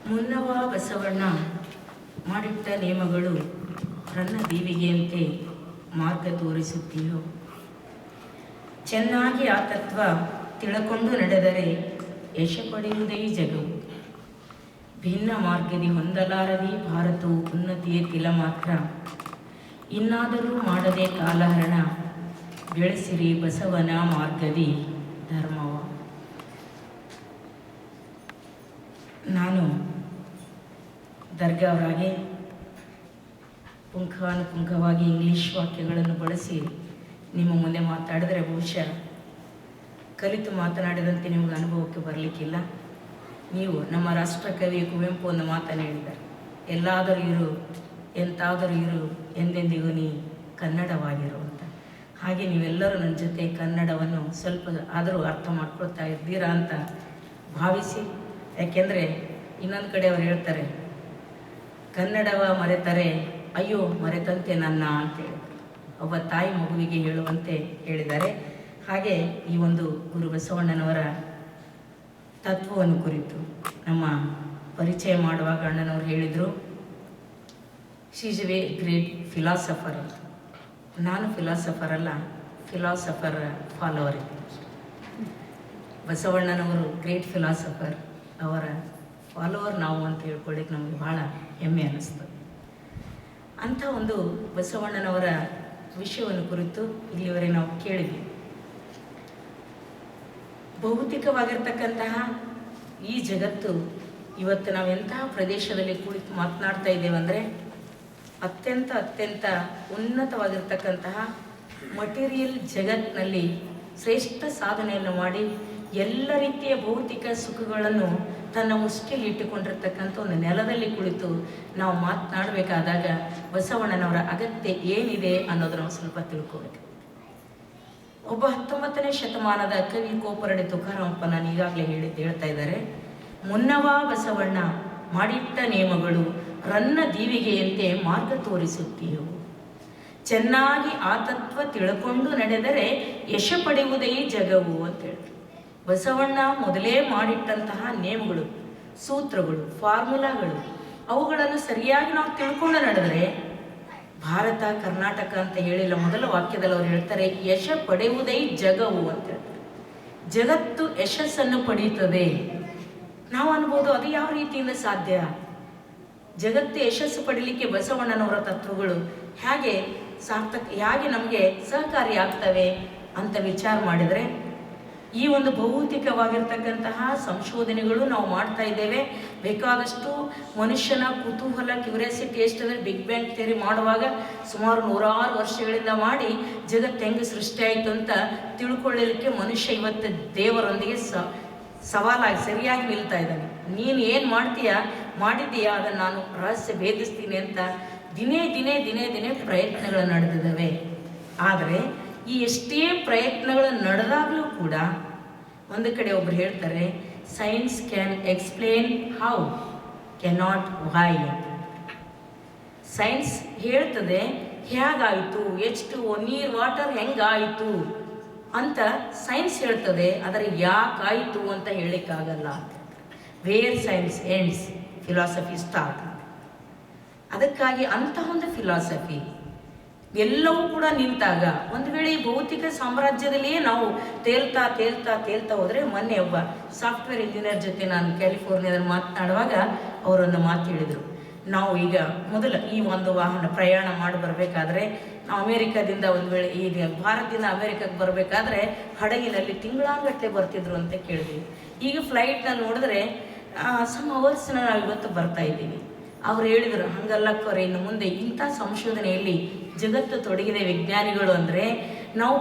ಮುನ್ನವ ಬಸವಣ್ಣ ಮಾಡಿಟ್ಟ ನಿಯಮಗಳು ರನ್ನ ದೀವಿಗೆಯಂತೆ ಮಾರ್ಗ ತೋರಿಸುತ್ತೀಯೋ. ಚೆನ್ನಾಗಿ ಆ ತತ್ವ ತಿಳಕೊಂಡು ನಡೆದರೆ ಯಶ ಪಡೆಯುವುದೇ ಜಗವು. ಭಿನ್ನ ಮಾರ್ಗದಿ ಹೊಂದಲಾರದಿ ಭಾರತವು ಉನ್ನತಿಯ ತಿಲ ಮಾತ್ರ. ಇನ್ನಾದರೂ ಮಾಡದೆ ಕಾಲಹರಣ ಬೆಳೆಸಿರಿ ಬಸವನ ಮಾರ್ಗದಿ ಧರ್ಮವ. ನಾನು ದರ್ಗಾ ಅವರಾಗೆ ಪುಂಖಾನುಪುಂಖವಾಗಿ ಇಂಗ್ಲೀಷ್ ವಾಕ್ಯಗಳನ್ನು ಬಳಸಿ ನಿಮ್ಮ ಮುಂದೆ ಮಾತಾಡಿದರೆ ಬಹುಶಃ ಕಲಿತು ಮಾತನಾಡಿದಂತೆ ನಿಮಗೆ ಅನುಭವಕ್ಕೆ ಬರಲಿಕ್ಕಿಲ್ಲ. ನೀವು ನಮ್ಮ ರಾಷ್ಟ್ರಕವಿ ಕುವೆಂಪು ಒಂದು ಮಾತನ್ನು ಹೇಳಿದ್ದಾರೆ, ಎಲ್ಲಾದರೂ ಇರು ಎಂತಾದರೂ ಇರು ಎಂದೆಂದಿಗೂ ನೀ ಕನ್ನಡವಾಗಿರು ಅಂತ. ಹಾಗೆ ನೀವೆಲ್ಲರೂ ನನ್ನ ಜೊತೆ ಕನ್ನಡವನ್ನು ಸ್ವಲ್ಪ ಆದರೂ ಅರ್ಥ ಮಾಡ್ಕೊಳ್ತಾ ಇದ್ದೀರಾ ಅಂತ ಭಾವಿಸಿ. ಯಾಕೆಂದರೆ ಇನ್ನೊಂದು ಕಡೆ ಅವರು ಹೇಳ್ತಾರೆ, ಕನ್ನಡವ ಮರೆತರೆ ಅಯ್ಯೋ ಮರೆತಂತೆ ನನ್ನ ಅಂತೇಳಿ ಒಬ್ಬ ತಾಯಿ ಮಗುವಿಗೆ ಹೇಳುವಂತೆ ಹೇಳಿದ್ದಾರೆ. ಹಾಗೆ ಈ ಒಂದು ಗುರು ಬಸವಣ್ಣನವರ ತತ್ವವನ್ನು ಕುರಿತು ನಮ್ಮ ಪರಿಚಯ ಮಾಡುವಾಗ ಅಣ್ಣನವರು ಹೇಳಿದರು, she is A great philosopher ಅಂತ. ನಾನು ಫಿಲಾಸಫರ್ ಅಲ್ಲ, ಫಿಲಾಸಫರ್ ಫಾಲೋವರ್ ಇದ್ದೀನಿ. ಬಸವಣ್ಣನವರು ಗ್ರೇಟ್ ಫಿಲಾಸಫರ್, ಅವರ ಫಾಲೋವರ್ ನಾವು ಅಂತ ಹೇಳ್ಕೊಳ್ಳಿಕ್ಕೆ ನಮಗೆ ಭಾಳ ಹೆಮ್ಮೆ ಅನ್ನಿಸ್ತದೆ. ಅಂಥ ಒಂದು ಬಸವಣ್ಣನವರ ವಿಷಯವನ್ನು ಕುರಿತು ಇಲ್ಲಿವರೆಗೆ ನಾವು ಕೇಳಿದ್ವಿ. ಭೌತಿಕವಾಗಿರ್ತಕ್ಕಂತಹ ಈ ಜಗತ್ತು ಇವತ್ತು ನಾವು ಎಂತಹ ಪ್ರದೇಶದಲ್ಲಿ ಕುಳಿತು ಮಾತನಾಡ್ತಾ ಇದ್ದೇವೆ ಅಂದರೆ ಅತ್ಯಂತ ಉನ್ನತವಾಗಿರ್ತಕ್ಕಂತಹ ಮಟೀರಿಯಲ್ ಜಗತ್ತಿನಲ್ಲಿ ಶ್ರೇಷ್ಠ ಸಾಧನೆಯನ್ನು ಮಾಡಿ ಎಲ್ಲ ರೀತಿಯ ಭೌತಿಕ ಸುಖಗಳನ್ನು ತನ್ನ ಮುಷ್ಟಿಯಲ್ಲಿ ಇಟ್ಟುಕೊಂಡಿರ್ತಕ್ಕಂಥ ಒಂದು ನೆಲದಲ್ಲಿ ಕುಳಿತು ನಾವು ಮಾತನಾಡಬೇಕಾದಾಗ ಬಸವಣ್ಣನವರ ಅಗತ್ಯ ಏನಿದೆ ಅನ್ನೋದು ನಾವು ಸ್ವಲ್ಪ ತಿಳ್ಕೋಬೇಕು. ಒಬ್ಬ 19ನೇ ಶತಮಾನದ ಕವಿ ಕೋಪರಡೆ ತುಕಾರಾಮಪ್ಪ ನಾನು ಈಗಾಗಲೇ ಹೇಳ್ತಾ ಇದ್ದಾರೆ, ಮುನ್ನವ ಬಸವಣ್ಣ ಮಾಡಿಟ್ಟ ನಿಯಮಗಳು ರನ್ನ ದೀವಿಗೆಯಂತೆ ಮಾರ್ಗ ತೋರಿಸುತ್ತೀಯೋ. ಚೆನ್ನಾಗಿ ಆ ತತ್ವ ತಿಳ್ಕೊಂಡು ನಡೆದರೆ ಯಶ ಪಡೆಯುವುದೇ ಜಗವು ಅಂತ ಹೇಳ್ತಾರೆ. ಬಸವಣ್ಣ ಮೊದಲೇ ಮಾಡಿಟ್ಟಂತಹ ನಿಯಮಗಳು, ಸೂತ್ರಗಳು, ಫಾರ್ಮುಲಾಗಳು, ಅವುಗಳನ್ನು ಸರಿಯಾಗಿ ನಾವು ತಿಳ್ಕೊಂಡು ನಡೆದರೆ ಭಾರತ ಕರ್ನಾಟಕ ಅಂತ ಹೇಳಿಲ್ಲ, ಮೊದಲ ವಾಕ್ಯದಲ್ಲಿ ಅವರು ಹೇಳ್ತಾರೆ ಯಶ ಪಡೆಯುವುದೇ ಜಗವು ಅಂತ ಹೇಳ್ತಾರೆ. ಜಗತ್ತು ಯಶಸ್ಸನ್ನು ಪಡೆಯುತ್ತದೆ. ನಾವು ಅನ್ಬೋದು ಅದು ಯಾವ ರೀತಿಯಿಂದ ಸಾಧ್ಯ? ಜಗತ್ತು ಯಶಸ್ಸು ಪಡೀಲಿಕ್ಕೆ ಬಸವಣ್ಣನವರ ತತ್ವಗಳು ಹೇಗೆ ನಮಗೆ ಸಹಕಾರಿಯಾಗ್ತವೆ ಅಂತ ವಿಚಾರ ಮಾಡಿದರೆ, ಈ ಒಂದು ಭೌತಿಕವಾಗಿರ್ತಕ್ಕಂತಹ ಸಂಶೋಧನೆಗಳು ನಾವು ಮಾಡ್ತಾ ಇದ್ದೇವೆ. ಬೇಕಾದಷ್ಟು ಮನುಷ್ಯನ ಕುತೂಹಲ, ಕ್ಯೂರಿಯಾಸಿಟಿ ಎಷ್ಟಂದರೆ ಬಿಗ್ ಬ್ಯಾಂಗ್ ಥಿಯರಿ ಮಾಡುವಾಗ ಸುಮಾರು 100 ವರ್ಷಗಳಿಂದ ಮಾಡಿ ಜಗತ್ತು ಹೆಂಗೆ ಸೃಷ್ಟಿಯಾಯಿತು ಅಂತ ತಿಳ್ಕೊಳ್ಳಲಿಕ್ಕೆ ಮನುಷ್ಯ ಇವತ್ತು ದೇವರೊಂದಿಗೆ ಸವಾಲಾಗಿ ಸರಿಯಾಗಿ ನಿಲ್ತಾ ಇದ್ದಾನೆ. ನೀನು ಏನು ಮಾಡಿದ್ದೀಯಾ ಅದನ್ನು ನಾನು ರಹಸ್ಯ ಭೇದಿಸ್ತೀನಿ ಅಂತ ದಿನೇ ಪ್ರಯತ್ನಗಳು ನಡೆದಿದ್ದಾವೆ. ಆದರೆ ಈ ಎಷ್ಟೇ ಪ್ರಯತ್ನಗಳು ನಡೆದಾಗಲೂ ಕೂಡ ಒಂದು ಕಡೆ ಒಬ್ರು ಹೇಳ್ತಾರೆ, science can explain how, cannot why. Science ಹೇಳ್ತದೆ ಹೇಗಾಯಿತು, H2O ನೀರು ವಾಟರ್ ಹೆಂಗಾಯಿತು ಅಂತ ಸೈನ್ಸ್ ಹೇಳ್ತದೆ, ಆದರೆ ಯಾಕಾಯಿತು ಅಂತ ಹೇಳಿಕ್ಕಾಗಲ್ಲ. Where science ends philosophy start. ಅದಕ್ಕಾಗಿ ಅಂತಹ ಒಂದು ಫಿಲಾಸಫಿ ಎಲ್ಲವೂ ಕೂಡ ನಿಂತಾಗ ಒಂದು ವೇಳೆ ಈ ಭೌತಿಕ ಸಾಮ್ರಾಜ್ಯದಲ್ಲಿಯೇ ನಾವು ತೇಲ್ತಾ ಹೋದರೆ, ಮೊನ್ನೆ ಒಬ್ಬ ಸಾಫ್ಟ್ವೇರ್ ಇಂಜಿನಿಯರ್ ಜೊತೆ ನಾನು ಕ್ಯಾಲಿಫೋರ್ನಿಯಾದಲ್ಲಿ ಮಾತನಾಡುವಾಗ ಅವರೊಂದು ಮಾತು ಹೇಳಿದರು, ನಾವು ಈಗ ಮೊದಲು ಈ ಒಂದು ವಾಹನ ಪ್ರಯಾಣ ಮಾಡಿ ಬರಬೇಕಾದ್ರೆ ನಾವು ಅಮೇರಿಕಾದಿಂದ ಒಂದು ವೇಳೆ ಈಗ ಭಾರತದಿಂದ ಅಮೇರಿಕಕ್ಕೆ ಬರಬೇಕಾದ್ರೆ ಹಡಗಿನಲ್ಲಿ ತಿಂಗಳಾಂಗಟ್ಟಲೆ ಬರ್ತಿದ್ರು ಅಂತ ಕೇಳಿದ್ವಿ. ಈಗ ಫ್ಲೈಟ್ನಲ್ಲಿ ನೋಡಿದ್ರೆ ಸಮ್ ಅವರ್ಸ್ನ ನಾವು ಇವತ್ತು ಬರ್ತಾ ಇದ್ದೀವಿ. ಅವ್ರು ಹೇಳಿದರು, ಹಂಗಲ್ಲಕ್ಕವ್ರೆ, ಇನ್ನು ಮುಂದೆ ಇಂಥ ಸಂಶೋಧನೆಯಲ್ಲಿ ಜಗತ್ತು ತೊಡಗಿದೆ ವಿಜ್ಞಾನಿಗಳು ಅಂದರೆ ನಾವು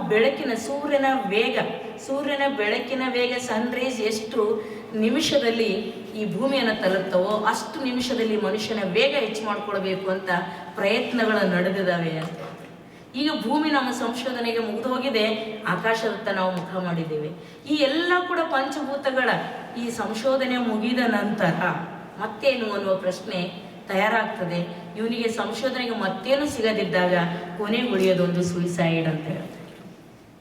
ಸೂರ್ಯನ ಬೆಳಕಿನ ವೇಗ ಸನ್ರೈಸ್ ಎಷ್ಟು ನಿಮಿಷದಲ್ಲಿ ಈ ಭೂಮಿಯನ್ನು ತಲುಪ್ತವೋ ಅಷ್ಟು ನಿಮಿಷದಲ್ಲಿ ಮನುಷ್ಯನ ವೇಗ ಹೆಚ್ಚು ಮಾಡ್ಕೊಳ್ಬೇಕು ಅಂತ ಪ್ರಯತ್ನಗಳು ನಡೆದಿದ್ದಾವೆ ಅಂತ. ಈಗ ಭೂಮಿ ನಮ್ಮ ಸಂಶೋಧನೆಗೆ ಮುಗಿದು ಹೋಗಿದೆ, ಆಕಾಶದತ್ತ ನಾವು ಮುಖ ಮಾಡಿದ್ದೇವೆ. ಈ ಎಲ್ಲ ಕೂಡ ಪಂಚಭೂತಗಳ ಈ ಸಂಶೋಧನೆ ಮುಗಿದ ನಂತರ ಮತ್ತೇನು ಅನ್ನುವ ಪ್ರಶ್ನೆ ತಯಾರಾಗ್ತದೆ. ಇವನಿಗೆ ಸಂಶೋಧನೆಗೆ ಮತ್ತೇನು ಸಿಗದಿದ್ದಾಗ ಕೊನೆಗೆ ಉಳಿಯೋದೊಂದು ಸುಯಿಸೈಡ್ ಅಂತ ಹೇಳ್ತಾರೆ.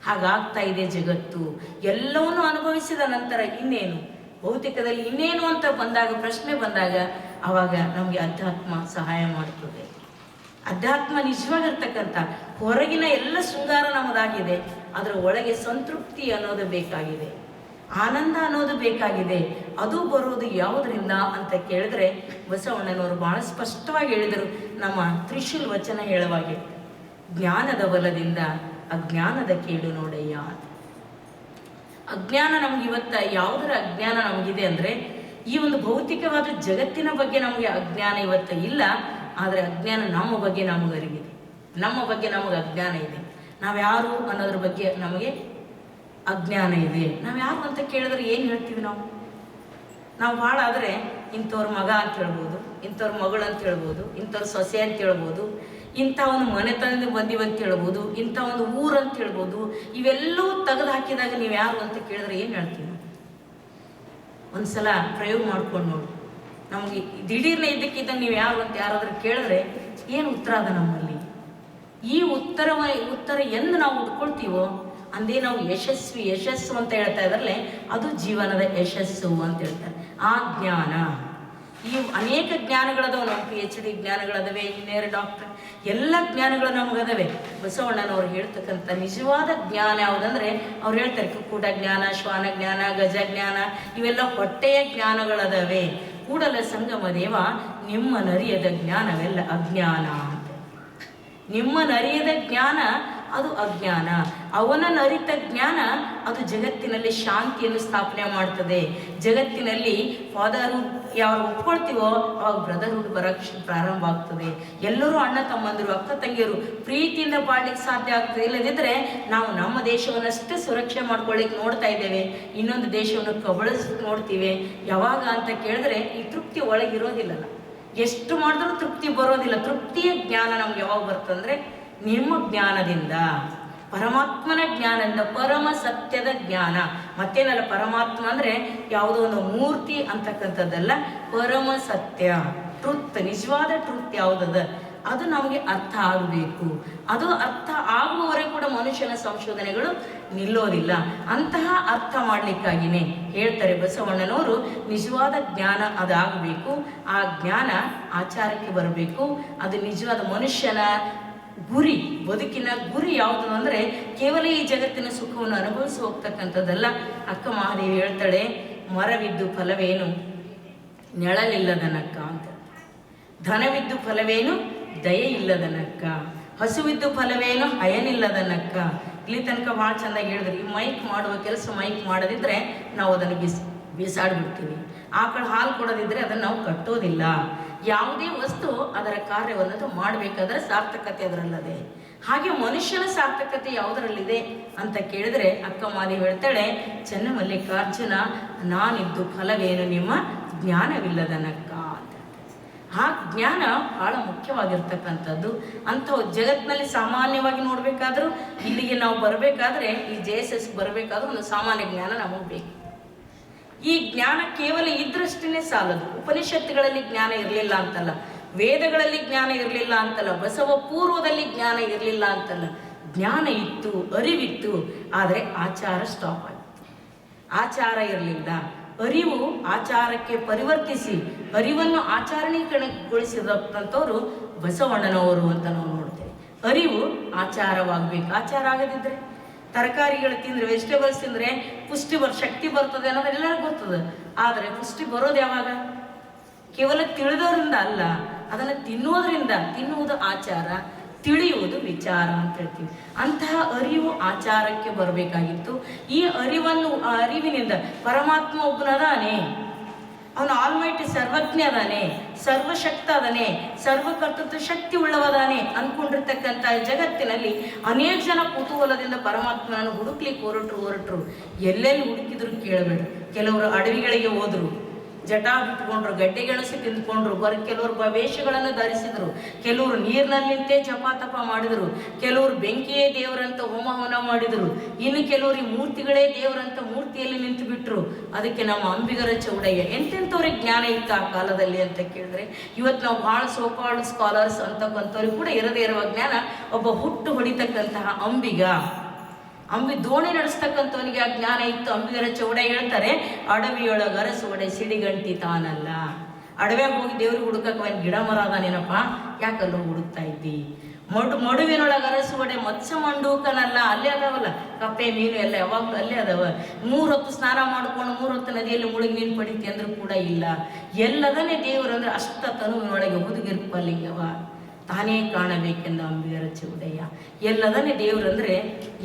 ಹಾಗಾಗ್ತಾ ಇದೆ ಜಗತ್ತು. ಎಲ್ಲವನ್ನು ಅನುಭವಿಸಿದ ನಂತರ ಇನ್ನೇನು ಭೌತಿಕದಲ್ಲಿ ಇನ್ನೇನು ಅಂತ ಬಂದಾಗ, ಪ್ರಶ್ನೆ ಬಂದಾಗ ಆವಾಗ ನಮಗೆ ಅಧ್ಯಾತ್ಮ ಸಹಾಯ ಮಾಡ್ತದೆ. ಅಧ್ಯಾತ್ಮ ನಿಜವಾಗಿರ್ತಕ್ಕಂಥ ಹೊರಗಿನ ಎಲ್ಲ ಶೃಂಗಾರ ನಮ್ಮದಾಗಿದೆ, ಅದರ ಒಳಗೆ ಸಂತೃಪ್ತಿ ಅನ್ನೋದು ಬೇಕಾಗಿದೆ, ಆನಂದ ಅನ್ನೋದು ಬೇಕಾಗಿದೆ. ಅದು ಬರೋದು ಯಾವುದರಿಂದ ಅಂತ ಕೇಳಿದ್ರೆ ಬಸವಣ್ಣನವರು ಬಹಳ ಸ್ಪಷ್ಟವಾಗಿ ಹೇಳಿದರು. ನಮ್ಮ ತ್ರಿಶೂಲ್ ವಚನ ಹೇಳುವಾಗೆ, ಜ್ಞಾನದ ಬಲದಿಂದ ಅಜ್ಞಾನದ ಕೇಡು ನೋಡಯ್ಯ. ಅಜ್ಞಾನ ನಮ್ಗೆ ಇವತ್ತ ಯಾವುದರ ಅಜ್ಞಾನ ನಮಗಿದೆ ಅಂದರೆ, ಈ ಒಂದು ಭೌತಿಕವಾದ ಜಗತ್ತಿನ ಬಗ್ಗೆ ನಮಗೆ ಅಜ್ಞಾನ ಇವತ್ತ ಇಲ್ಲ, ಆದರೆ ಅಜ್ಞಾನ ನಮ್ಮ ಬಗ್ಗೆ ನಮಗೆ ಅರಿವಿದೆ, ನಮ್ಮ ಬಗ್ಗೆ ನಮಗೆ ಅಜ್ಞಾನ ಇದೆ. ನಾವ್ಯಾರು ಅನ್ನೋದ್ರ ಬಗ್ಗೆ ನಮಗೆ ಅಜ್ಞಾನ ಇದೆ. ನಾವ್ಯಾರು ಅಂತ ಕೇಳಿದ್ರೆ ಏನು ಹೇಳ್ತೀವಿ ನಾವು ಭಾಳ ಆದರೆ ಇಂಥವ್ರ ಮಗ ಅಂತ ಹೇಳ್ಬೋದು, ಇಂಥವ್ರ ಮಗಳು ಅಂತ ಹೇಳ್ಬೋದು, ಇಂಥವ್ರ ಸೊಸೆ ಅಂತ ಹೇಳ್ಬೋದು, ಇಂಥ ಒಂದು ಮನೆತನದಿಂದ ಬಂದಿವಂತ ಹೇಳ್ಬೋದು, ಇಂಥ ಒಂದು ಊರು ಅಂತ ಹೇಳ್ಬೋದು. ಇವೆಲ್ಲವೂ ತೆಗೆದು ಹಾಕಿದಾಗ ನೀವು ಯಾರು ಅಂತ ಕೇಳಿದ್ರೆ ಏನು ಹೇಳ್ತೀವಿ? ಒಂದ್ಸಲ ಪ್ರಯೋಗ ಮಾಡ್ಕೊಂಡು ನೋಡಿ. ನಮಗೆ ದಿಢೀರ್ನೆ ಇದ್ದಕ್ಕಿದ್ದಂಗೆ ನೀವು ಯಾರು ಅಂತ ಯಾರಾದ್ರೂ ಕೇಳಿದ್ರೆ ಏನು ಉತ್ತರ ಅದ ನಮ್ಮಲ್ಲಿ? ಈ ಉತ್ತರ ಎಂದು ನಾವು ಉಟ್ಕೊಳ್ತೀವೋ ಅಂದೇ ನಾವು ಯಶಸ್ಸು ಅಂತ ಹೇಳ್ತಾ ಇದ್ರಲ್ಲೇ ಅದು ಜೀವನದ ಯಶಸ್ಸು ಅಂತ ಹೇಳ್ತಾರೆ. ಆ ಜ್ಞಾನ, ಈ ಅನೇಕ ಜ್ಞಾನಗಳದವ, ನಮ್ಮ PhD ಜ್ಞಾನಗಳದವೆ, ಇಂಜಿನಿಯರ್, ಡಾಕ್ಟರ್, ಎಲ್ಲ ಜ್ಞಾನಗಳು ನಮಗದವೆ. ಬಸವಣ್ಣನವ್ರು ಹೇಳ್ತಕ್ಕಂಥ ನಿಜವಾದ ಜ್ಞಾನ ಯಾವುದಂದ್ರೆ, ಅವ್ರು ಹೇಳ್ತಾರೆ ಕುಕ್ಕುಟ ಜ್ಞಾನ, ಶ್ವಾನ ಜ್ಞಾನ, ಗಜ ಜ್ಞಾನ, ಇವೆಲ್ಲ ಹೊಟ್ಟೆಯ ಜ್ಞಾನಗಳದವೆ. ಕೂಡಲ ಸಂಗಮ ದೇವ, ನಿಮ್ಮನರಿಯದ ಜ್ಞಾನವೆಲ್ಲ ಅಜ್ಞಾನ ಅಂತ. ನಿಮ್ಮನರಿಯದ ಜ್ಞಾನ ಅದು ಅಜ್ಞಾನ, ಅವನನ್ನರಿತ ಜ್ಞಾನ ಅದು ಜಗತ್ತಿನಲ್ಲಿ ಶಾಂತಿಯನ್ನು ಸ್ಥಾಪನೆ ಮಾಡ್ತದೆ. ಜಗತ್ತಿನಲ್ಲಿ ಫಾದರ್ಹುಡ್ ಯಾರು ಒಪ್ಕೊಳ್ತೀವೋ ಅವಾಗ ಬ್ರದರ್ಹುಡ್ ಬರಕ್ಕೆ ಪ್ರಾರಂಭ ಆಗ್ತದೆ. ಎಲ್ಲರೂ ಅಣ್ಣ ತಮ್ಮಂದಿರು, ಅಕ್ಕ ತಂಗಿಯರು ಪ್ರೀತಿಯಿಂದ ಬಾಳ್ಲಿಕ್ಕೆ ಸಾಧ್ಯ ಆಗ್ತದೆ. ಇಲ್ಲದಿದ್ದರೆ ನಾವು ನಮ್ಮ ದೇಶವನ್ನಷ್ಟೇ ಸುರಕ್ಷೆ ಮಾಡ್ಕೊಳ್ಳಿಕ್ಕೆ ನೋಡ್ತಾ ಇದ್ದೇವೆ, ಇನ್ನೊಂದು ದೇಶವನ್ನು ಕಬಳಿಸಕ್ಕೆ ನೋಡ್ತೀವಿ. ಯಾವಾಗ ಅಂತ ಕೇಳಿದ್ರೆ ಈ ತೃಪ್ತಿ ಒಳಗಿರೋದಿಲ್ಲಲ್ಲ, ಎಷ್ಟು ಮಾಡಿದ್ರೂ ತೃಪ್ತಿ ಬರೋದಿಲ್ಲ. ತೃಪ್ತಿಯ ಜ್ಞಾನ ನಮ್ಗೆ ಯಾವಾಗ ಬರ್ತಂದ್ರೆ ನಿಮ್ಮ ಜ್ಞಾನದಿಂದ, ಪರಮಾತ್ಮನ ಜ್ಞಾನದಿಂದ, ಪರಮ ಸತ್ಯದ ಜ್ಞಾನ. ಮತ್ತೇನಲ್ಲ, ಪರಮಾತ್ಮ ಅಂದರೆ ಯಾವುದೋ ಒಂದು ಮೂರ್ತಿ ಅಂತಕ್ಕಂಥದ್ದಲ್ಲ, ಪರಮ ಸತ್ಯ, ಟ್ರುತ್, ನಿಜವಾದ ಟ್ರುತ್ ಯಾವುದದ ಅದು ನಮಗೆ ಅರ್ಥ ಆಗಬೇಕು. ಅದು ಅರ್ಥ ಆಗುವವರೆಗೂ ಕೂಡ ಮನುಷ್ಯನ ಸಂಶೋಧನೆಗಳು ನಿಲ್ಲೋದಿಲ್ಲ. ಅಂತಹ ಅರ್ಥ ಮಾಡಲಿಕ್ಕಾಗಿಯೇ ಹೇಳ್ತಾರೆ ಬಸವಣ್ಣನವರು, ನಿಜವಾದ ಜ್ಞಾನ ಅದಾಗಬೇಕು. ಆ ಜ್ಞಾನ ಆಚಾರಕ್ಕೆ ಬರಬೇಕು. ಅದು ನಿಜವಾದ ಮನುಷ್ಯನ ಗುರಿ, ಬದುಕಿನ ಗುರಿ ಯಾವುದು ಅಂದರೆ ಕೇವಲ ಈ ಜಗತ್ತಿನ ಸುಖವನ್ನು ಅನುಭವಿಸಿ ಹೋಗ್ತಕ್ಕಂಥದ್ದಲ್ಲ. ಅಕ್ಕ ಮಹಾದೇವಿ ಹೇಳ್ತಾಳೆ, ಮರವಿದ್ದು ಫಲವೇನು ನೆಳಲಿಲ್ಲದನಕ್ಕ ಅಂತ, ಧನವಿದ್ದು ಫಲವೇನು ದಯೆ ಇಲ್ಲದನಕ್ಕ, ಹಸುವಿದ್ದು ಫಲವೇನು ಹಯನಿಲ್ಲದನಕ್ಕ. ಇಲ್ಲಿ ತನಕ ಭಾಳ ಚೆಂದಾಗಿ ಹೇಳಿದ್ರಿ. ಈ ಮೈಕ್ ಮಾಡುವ ಕೆಲಸ ಮೈಕ್ ಮಾಡದಿದ್ರೆ ನಾವು ಅದನ್ನು ಬಿಸಾಡ್ಬಿಡ್ತೀವಿ. ಆಕಳ ಹಾಲು ಕೊಡೋದಿದ್ರೆ ಅದನ್ನು ನಾವು ಕಟ್ಟೋದಿಲ್ಲ. ಯಾವುದೇ ವಸ್ತು ಅದರ ಕಾರ್ಯವನ್ನದು ಮಾಡಬೇಕಾದ್ರೆ ಸಾರ್ಥಕತೆ ಅದರಲ್ಲದೆ. ಹಾಗೆ ಮನುಷ್ಯನ ಸಾರ್ಥಕತೆ ಯಾವುದರಲ್ಲಿದೆ ಅಂತ ಕೇಳಿದ್ರೆ ಅಕ್ಕ ಮಾದೇವಿ ಹೇಳ್ತಾಳೆ, ಚನ್ನಮಲ್ಲಿಕಾರ್ಜುನ ನಾನಿದ್ದು ಫಲವೇನು ನಿಮ್ಮ ಜ್ಞಾನವಿಲ್ಲದನಕ್ಕ ಅಂತ. ಆ ಜ್ಞಾನ ಬಹಳ ಮುಖ್ಯವಾಗಿರ್ತಕ್ಕಂಥದ್ದು. ಅಂಥವು ಜಗತ್ತಿನಲ್ಲಿ ಸಾಮಾನ್ಯವಾಗಿ ನೋಡಬೇಕಾದ್ರೂ, ಇಲ್ಲಿಗೆ ನಾವು ಬರಬೇಕಾದ್ರೆ, ಈ JSS ಬರಬೇಕಾದ್ರೂ ಒಂದು ಸಾಮಾನ್ಯ ಜ್ಞಾನ ನಮಗೆ ಬೇಕು. ಈ ಜ್ಞಾನ ಕೇವಲ ಇದ್ರಷ್ಟೇ ಸಾಲದು. ಉಪನಿಷತ್ತುಗಳಲ್ಲಿ ಜ್ಞಾನ ಇರಲಿಲ್ಲ ಅಂತಲ್ಲ, ವೇದಗಳಲ್ಲಿ ಜ್ಞಾನ ಇರಲಿಲ್ಲ ಅಂತಲ್ಲ, ಬಸವ ಪೂರ್ವದಲ್ಲಿ ಜ್ಞಾನ ಇರಲಿಲ್ಲ ಅಂತಲ್ಲ. ಜ್ಞಾನ ಇತ್ತು, ಅರಿವಿತ್ತು, ಆದರೆ ಆಚಾರ ಸ್ಟಾಪ್ ಆಯಿತು. ಆಚಾರ ಇರಲಿಲ್ಲ. ಅರಿವು ಆಚಾರಕ್ಕೆ ಪರಿವರ್ತಿಸಿ ಅರಿವನ್ನು ಆಚರಣೀಕರಣಗೊಳಿಸಿದಂಥವ್ರು ಬಸವಣ್ಣನವರು ಅಂತ ನಾವು ನೋಡ್ತೇವೆ. ಅರಿವು ಆಚಾರವಾಗಬೇಕು. ಆಚಾರ ಆಗದಿದ್ದರೆ ತರಕಾರಿಗಳು ತಿಂದರೆ, ವೆಜಿಟೇಬಲ್ಸ್ ತಿಂದರೆ ಪುಷ್ಟಿ ಶಕ್ತಿ ಬರ್ತದೆ ಅನ್ನೋದು ಎಲ್ಲರಿಗೂ ಗೊತ್ತದ. ಆದರೆ ಪುಷ್ಟಿ ಬರೋದು ಯಾವಾಗ? ಕೇವಲ ತಿಳಿದೋದ್ರಿಂದ ಅಲ್ಲ, ಅದನ್ನು ತಿನ್ನೋದ್ರಿಂದ. ತಿನ್ನುವುದು ಆಚಾರ, ತಿಳಿಯುವುದು ವಿಚಾರ ಅಂತ ಹೇಳ್ತೀವಿ. ಅಂತಹ ಅರಿವು ಆಚಾರಕ್ಕೆ ಬರಬೇಕಾಗಿತ್ತು. ಈ ಅರಿವಿನಿಂದ ಪರಮಾತ್ಮ ಒಬ್ಬನದಾನೆ, ಅವನು ಆಲ್ಮೈಟಿ ಸರ್ವಜ್ಞ ಅದಾನೆ, ಸರ್ವಶಕ್ತ ಅದಾನೆ, ಸರ್ವಕರ್ತೃತ್ವ ಶಕ್ತಿ ಉಳ್ಳವದಾನೆ ಅಂದ್ಕೊಂಡಿರ್ತಕ್ಕಂಥ ಜಗತ್ತಿನಲ್ಲಿ ಅನೇಕ ಜನ ಕುತೂಹಲದಿಂದ ಪರಮಾತ್ಮನನ್ನು ಹುಡುಕ್ಲಿಕ್ಕೆ ಹೊರಟರು. ಎಲ್ಲೆಲ್ಲಿ ಹುಡುಕಿದ್ರು ಕೇಳಬೇಡ. ಕೆಲವರು ಅಡವಿಗಳಿಗೆ ಹೋದ್ರು, ಜಟ ಬಿಟ್ಕೊಂಡ್ರು, ಗಡ್ಡೆ ಗೆಣಸಿ ತಿಂದ್ಕೊಂಡ್ರು, ಕೆಲವರು ವೇಷಗಳನ್ನು ಧರಿಸಿದ್ರು, ಕೆಲವರು ನೀರಿನಲ್ಲಿ ನಿಂತೇ ಜಪ ತಪ ಮಾಡಿದರು, ಕೆಲವರು ಬೆಂಕಿಯೇ ದೇವರಂತ ಹೋಮ ಹವನ ಮಾಡಿದರು, ಇನ್ನು ಕೆಲವರು ಈ ಮೂರ್ತಿಗಳೇ ದೇವರಂತ ಮೂರ್ತಿಯಲ್ಲಿ ನಿಂತು ಬಿಟ್ರು. ಅದಕ್ಕೆ ನಮ್ಮ ಅಂಬಿಗರ ಚೌಡಯ್ಯ ಎಂತೆಂಥವ್ರಿಗೆ ಜ್ಞಾನ ಇತ್ತು ಆ ಕಾಲದಲ್ಲಿ ಅಂತ ಕೇಳಿದ್ರೆ, ಇವತ್ತು ನಾವು ಭಾಳ ಸೋಕಾಲ್ಡ್ ಸ್ಕಾಲರ್ಸ್ ಅಂತಕ್ಕಂಥವ್ರಿಗೆ ಕೂಡ ಇರದೇ ಇರುವ ಜ್ಞಾನ ಒಬ್ಬ ಹುಟ್ಟು ಹೊಡಿತಕ್ಕಂತಹ ಅಂಬಿಗ ದೋಣಿ ನಡೆಸ್ತಕ್ಕಂಥವನಿಗೆ ಆ ಜ್ಞಾನ ಇತ್ತು. ಅಂಬಿಗರ ಚೌಡ ಹೇಳ್ತಾರೆ, ಅಡವಿಯೊಳಗ ಅರಸೊಡೆ ಸಿಡಿಗಂಟಿ ತಾನಲ್ಲ. ಅಡವ್ಯಾಗ ಹೋಗಿ ದೇವ್ರಿಗೆ ಹುಡುಕಕ್ಕೆ ಒಂದು ಗಿಡ ಮರ ಅದಾನೇನಪ್ಪ, ಯಾಕಲ್ಲೂ ಹುಡುಕ್ತಾ ಇದ್ದಿ. ಮಡುವಿನೊಳಗೆ ಅರಸುವಡೆ ಮತ್ಸ್ಯ ಮಂಡೂಕನಲ್ಲ. ಅಲ್ಲೇ ಅದಾವಲ್ಲ ಕಪ್ಪೆ ಮೀನು ಎಲ್ಲ, ಯಾವಾಗಲೂ ಅಲ್ಲೇ ಅದಾವ. 3 ಹೊತ್ತು ಸ್ನಾನ ಮಾಡ್ಕೊಂಡು 3 ಹೊತ್ತು ನದಿಯಲ್ಲಿ ಮುಳುಗಿ ನೀನು ಪಡಿತಿ ಅಂದ್ರೂ ಕೂಡ ಇಲ್ಲ. ಎಲ್ಲದನ್ನೇ ದೇವರು ಅಂದ್ರೆ ಅಷ್ಟ ತನುವಿನೊಳಗೆ ಹುದುಗಿರ್ಪಲ್ಲಿಂಗವ ತಾನೇ ಕಾಣಬೇಕೆಂದ ಅಂಬಿಗರ ಚೌಡಯ್ಯ. ಎಲ್ಲದನ್ನೇ ದೇವ್ರು ಅಂದ್ರೆ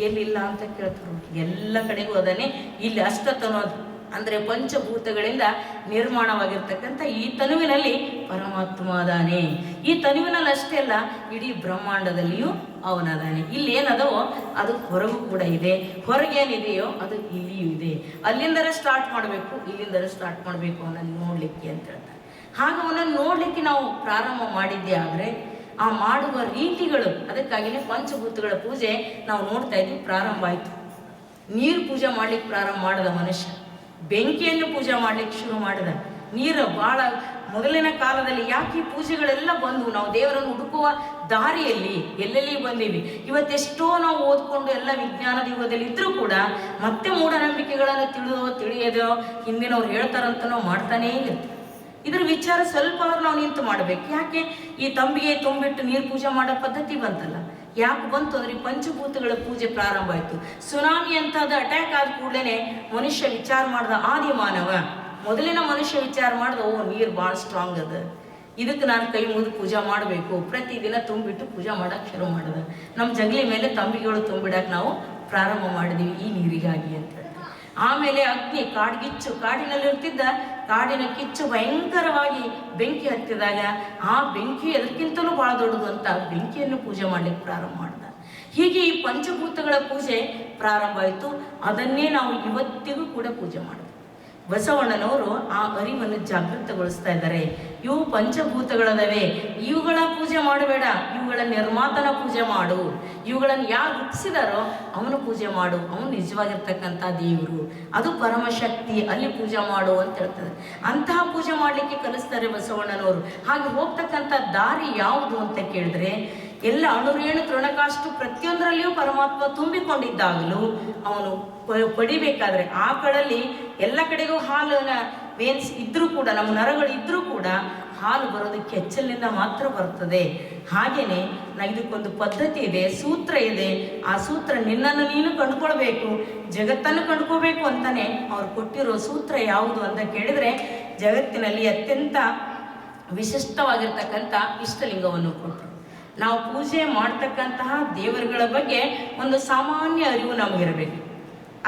ಎಲ್ಲಿಲ್ಲ ಅಂತ ಕೇಳ್ತಾರೆ. ಎಲ್ಲ ಕಡೆಗೂ ಅದನ್ನೇ ಇಲ್ಲಿ ಅಷ್ಟತನು ಅಂದರೆ ಪಂಚಭೂತಗಳಿಂದ ನಿರ್ಮಾಣವಾಗಿರ್ತಕ್ಕಂಥ ಈ ತನುವಿನಲ್ಲಿ ಪರಮಾತ್ಮ ಅದಾನೆ. ಈ ತನುವಿನಲ್ಲಿ ಅಷ್ಟೇ ಅಲ್ಲ, ಇಡೀ ಬ್ರಹ್ಮಾಂಡದಲ್ಲಿಯೂ ಅವನದಾನೆ. ಇಲ್ಲಿ ಏನದವೋ ಅದು ಹೊರಗೂ ಕೂಡ ಇದೆ, ಹೊರಗೇನಿದೆಯೋ ಅದು ಇಲ್ಲಿಯೂ ಇದೆ. ಅಲ್ಲಿಂದಲೇ ಸ್ಟಾರ್ಟ್ ಮಾಡಬೇಕು, ಇಲ್ಲಿಂದಲೇ ಸ್ಟಾರ್ಟ್ ಮಾಡಬೇಕು ಅವನನ್ನು ನೋಡಲಿಕ್ಕೆ ಅಂತ ಹೇಳ್ತಾರೆ. ಹಾಗೆ ಅವನನ್ನು ನೋಡಲಿಕ್ಕೆ ನಾವು ಪ್ರಾರಂಭ ಮಾಡಿದ್ದೇ ಆದರೆ ಆ ಮಾಡುವ ರೀತಿಗಳು, ಅದಕ್ಕಾಗಿಯೇ ಪಂಚಭೂತಗಳ ಪೂಜೆ ನಾವು ನೋಡ್ತಾ ಇದ್ವಿ ಪ್ರಾರಂಭ ಆಯಿತು. ನೀರು ಪೂಜೆ ಮಾಡ್ಲಿಕ್ಕೆ ಪ್ರಾರಂಭ ಮಾಡಿದ ಮನುಷ್ಯ, ಬೆಂಕಿಯನ್ನು ಪೂಜೆ ಮಾಡ್ಲಿಕ್ಕೆ ಶುರು ಮಾಡಿದ. ನೀರು ಭಾಳ ಮೊದಲಿನ ಕಾಲದಲ್ಲಿ ಯಾಕೆ ಈ ಪೂಜೆಗಳೆಲ್ಲ ಬಂದು ನಾವು ದೇವರನ್ನು ಹುಡುಕುವ ದಾರಿಯಲ್ಲಿ ಎಲ್ಲೆಲ್ಲಿ ಬಂದೀವಿ. ಇವತ್ತೆಷ್ಟೋ ನಾವು ಓದ್ಕೊಂಡು ಎಲ್ಲ ವಿಜ್ಞಾನದ ಯುಗದಲ್ಲಿ ಇದ್ರೂ ಕೂಡ ಮತ್ತೆ ಮೂಢನಂಬಿಕೆಗಳನ್ನು ತಿಳಿಯೋದೋ ಹಿಂದಿನವ್ರು ಹೇಳ್ತಾರಂತ ನಾವು ಮಾಡ್ತಾನೇ ಇರ್ತೀವಿ. ಇದ್ರ ವಿಚಾರ ಸ್ವಲ್ಪ ನಾವು ನಿಂತು ಮಾಡಬೇಕು. ಯಾಕೆ ಈ ತಂಬಿಗೆ ತುಂಬಿಟ್ಟು ನೀರು ಪೂಜೆ ಮಾಡೋ ಪದ್ಧತಿ ಬಂತಲ್ಲ, ಯಾಕೆ ಬಂತು ಅಂದ್ರೆ ಪಂಚಭೂತಗಳ ಪೂಜೆ ಪ್ರಾರಂಭ ಆಯಿತು. ಸುನಾಮಿ ಅಂತದ ಅಟ್ಯಾಕ್ ಆದ ಕೂಡಲೇ ಮನುಷ್ಯ ವಿಚಾರ ಮಾಡ್ದ, ಆದಿ ಮಾನವ ಮೊದಲಿನ ಮನುಷ್ಯ ವಿಚಾರ ಮಾಡ್ದ, ಓ ನೀರು ಭಾಳ ಸ್ಟ್ರಾಂಗ್ ಅದ, ಇದಕ್ಕೆ ನಾನು ಕೈ ಮುಗಿದು ಪೂಜೆ ಮಾಡಬೇಕು. ಪ್ರತಿದಿನ ತುಂಬಿಟ್ಟು ಪೂಜೆ ಮಾಡಕ್ಕೆ ಶುರು ಮಾಡಿದ. ನಮ್ಮ ಜಗಲಿ ಮೇಲೆ ತಂಬಿಗೆಗಳು ತುಂಬಿಡಕ್ಕೆ ನಾವು ಪ್ರಾರಂಭ ಮಾಡಿದೀವಿ ಈ ನೀರಿಗಾಗಿ ಅಂತ. ಆಮೇಲೆ ಅಗ್ನಿ ಕಾಡ್ಗಿಚ್ಚು, ಕಾಡಿನಲ್ಲಿರ್ತಿದ್ದ ಕಾಡಿನ ಕಿಚ್ಚು ಭಯಂಕರವಾಗಿ ಬೆಂಕಿ ಹತ್ತಿದಾಗ ಆ ಬೆಂಕಿ ಎದಕ್ಕಿಂತಲೂ ಭಾಳ ದೊಡ್ಡದು ಅಂತ ಬೆಂಕಿಯನ್ನು ಪೂಜೆ ಮಾಡ್ಲಿಕ್ಕೆ ಪ್ರಾರಂಭ ಮಾಡ್ದ. ಹೀಗೆ ಈ ಪಂಚಭೂತಗಳ ಪೂಜೆ ಪ್ರಾರಂಭ ಆಯಿತು. ಅದನ್ನೇ ನಾವು ಇವತ್ತಿಗೂ ಕೂಡ ಪೂಜೆ ಮಾಡೋದು. ಬಸವಣ್ಣನವರು ಆ ಅರಿವನ್ನು ಜಾಗೃತಗೊಳಿಸ್ತಾ ಇದ್ದಾರೆ. ಇವು ಪಂಚಭೂತಗಳದವೆ, ಇವುಗಳ ಪೂಜೆ ಮಾಡಬೇಡ, ಇವುಗಳ ನಿರ್ಮಾತನ ಪೂಜೆ ಮಾಡು. ಇವುಗಳನ್ನು ಯಾರು ಹುಟ್ಟಿಸಿದಾರೋ ಅವನು ಪೂಜೆ ಮಾಡು, ಅವನು ನಿಜವಾಗಿರ್ತಕ್ಕಂಥ ದೇವರು, ಅದು ಪರಮಶಕ್ತಿ, ಅಲ್ಲಿ ಪೂಜೆ ಮಾಡು ಅಂತ ಹೇಳ್ತಾರೆ. ಅಂತಹ ಪೂಜೆ ಮಾಡಲಿಕ್ಕೆ ಕಲಿಸ್ತಾರೆ ಬಸವಣ್ಣನವರು. ಹಾಗೆ ಹೋಗ್ತಕ್ಕಂಥ ದಾರಿ ಯಾವುದು ಅಂತ ಕೇಳಿದ್ರೆ, ಎಲ್ಲ ಅಣುರೇಣು ತೃಣಕಾಷ್ಟು ಪ್ರತಿಯೊಂದರಲ್ಲಿಯೂ ಪರಮಾತ್ಮ ತುಂಬಿಕೊಂಡಿದ್ದಾಗಲೂ ಅವನು ಪಡಿಬೇಕಾದ್ರೆ ಆಕಳಲ್ಲಿ ಎಲ್ಲ ಕಡೆಗೂ ಹಾಲಿನ ವೇನ್ಸ್ ಇದ್ರೂ ಕೂಡ, ನಮ್ಮ ನರಗಳು ಇದ್ರೂ ಕೂಡ ಹಾಲು ಬರೋದಕ್ಕೆ ಕೆಚ್ಚಲಿನಿಂದ ಮಾತ್ರ ಬರ್ತದೆ. ಹಾಗೇನೆ ಇದಕ್ಕೊಂದು ಪದ್ಧತಿ ಇದೆ, ಸೂತ್ರ ಇದೆ. ಆ ಸೂತ್ರ ನಿನ್ನನ್ನು ನೀನು ಕಂಡುಕೊಳ್ಬೇಕು, ಜಗತ್ತನ್ನು ಕಂಡುಕೋಬೇಕು ಅಂತಾನೆ ಅವ್ರು ಕೊಟ್ಟಿರೋ ಸೂತ್ರ ಯಾವುದು ಅಂತ ಕೇಳಿದ್ರೆ, ಜಗತ್ತಿನಲ್ಲಿ ಅತ್ಯಂತ ವಿಶಿಷ್ಟವಾಗಿರ್ತಕ್ಕಂಥ ಇಷ್ಟಲಿಂಗವನ್ನು ಕೊಟ್ಟರು. ನಾವು ಪೂಜೆ ಮಾಡ್ತಕ್ಕಂತಹ ದೇವರುಗಳ ಬಗ್ಗೆ ಒಂದು ಸಾಮಾನ್ಯ ಅರಿವು ನಮಗಿರಬೇಕು.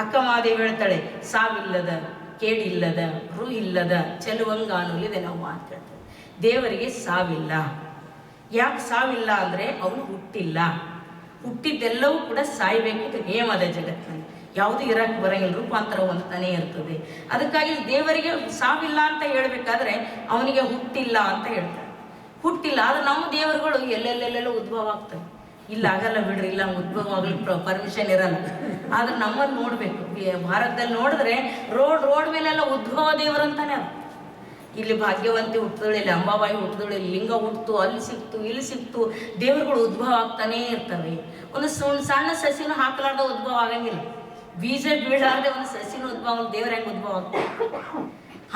ಅಕ್ಕ ಮಹಾದೇವಿ ಹೇಳ್ತಾಳೆ, ಸಾವಿಲ್ಲದ ಕೇಡಿಲ್ಲದ ರು ಇಲ್ಲದ ಚೆಲುವಂಗಾನುಲಿದೆ ನಾವು ಅಂತ ಹೇಳ್ತೇವೆ. ದೇವರಿಗೆ ಸಾವಿಲ್ಲ. ಯಾಕೆ ಸಾವಿಲ್ಲ ಅಂದರೆ ಅವನು ಹುಟ್ಟಿಲ್ಲ. ಹುಟ್ಟಿದ್ದೆಲ್ಲವೂ ಕೂಡ ಸಾಯ್ಬೇಕು, ಇದು ನೇಮದ ಜಗತ್ತಿನಲ್ಲಿ. ಯಾವುದು ಇರಕ್ಕೆ ಬರಂಗಿಲ್ಲ, ರೂಪಾಂತರ ಹೊಂದ್ತಾನೆ ಇರ್ತದೆ. ಅದಕ್ಕಾಗಿ ದೇವರಿಗೆ ಸಾವಿಲ್ಲ ಅಂತ ಹೇಳ್ಬೇಕಾದ್ರೆ ಅವನಿಗೆ ಹುಟ್ಟಿಲ್ಲ ಅಂತ ಹೇಳ್ತಾರೆ. ಹುಟ್ಟಿಲ್ಲ. ಆದ್ರೆ ನಮ್ಮ ದೇವರುಗಳು ಎಲ್ಲೆಲ್ಲೆಲ್ಲೆಲ್ಲ ಉದ್ಭವ ಆಗ್ತವೆ. ಇಲ್ಲ ಆಗಲ್ಲ ಬಿಡ್ರಿ, ಇಲ್ಲ ಉದ್ಭವ ಆಗ್ಲಿಕ್ಕೆ ಪರ್ಮಿಷನ್ ಇರಲ್ಲ. ಆದ್ರೆ ನಮ್ಮನ್ನು ನೋಡ್ಬೇಕು. ಭಾರತದಲ್ಲಿ ನೋಡಿದ್ರೆ ರೋಡ್ ಮೇಲೆಲ್ಲ ಉದ್ಭವ ದೇವರಂತಾನೆ ಅದು. ಇಲ್ಲಿ ಭಾಗ್ಯವಂತಿ ಹುಟ್ಟಿದಳು, ಇಲ್ಲಿ ಅಂಬಾಬಾಯಿ ಹುಟ್ಟಿದಳು, ಇಲ್ಲಿ ಲಿಂಗ ಹುಟ್ಟಿತು, ಅಲ್ಲಿ ಸಿಕ್ತು, ಇಲ್ಲಿ ಸಿಕ್ತು. ದೇವರುಗಳು ಉದ್ಭವ ಆಗ್ತಾನೇ ಇರ್ತವೆ. ಒಂದು ಸಣ್ಣ ಸಸಿನೂ ಹಾಕಲಾರ್ದ ಉದ್ಭವ ಆಗಂಗಿಲ್ಲ. ಬೀಜ ಬೀಳಾರ್ದೆ ಒಂದು ಸಸಿನ ಉದ್ಭವ, ದೇವ್ರ ಹೆಂಗೆ ಉದ್ಭವ ಆಗ್ತದೆ.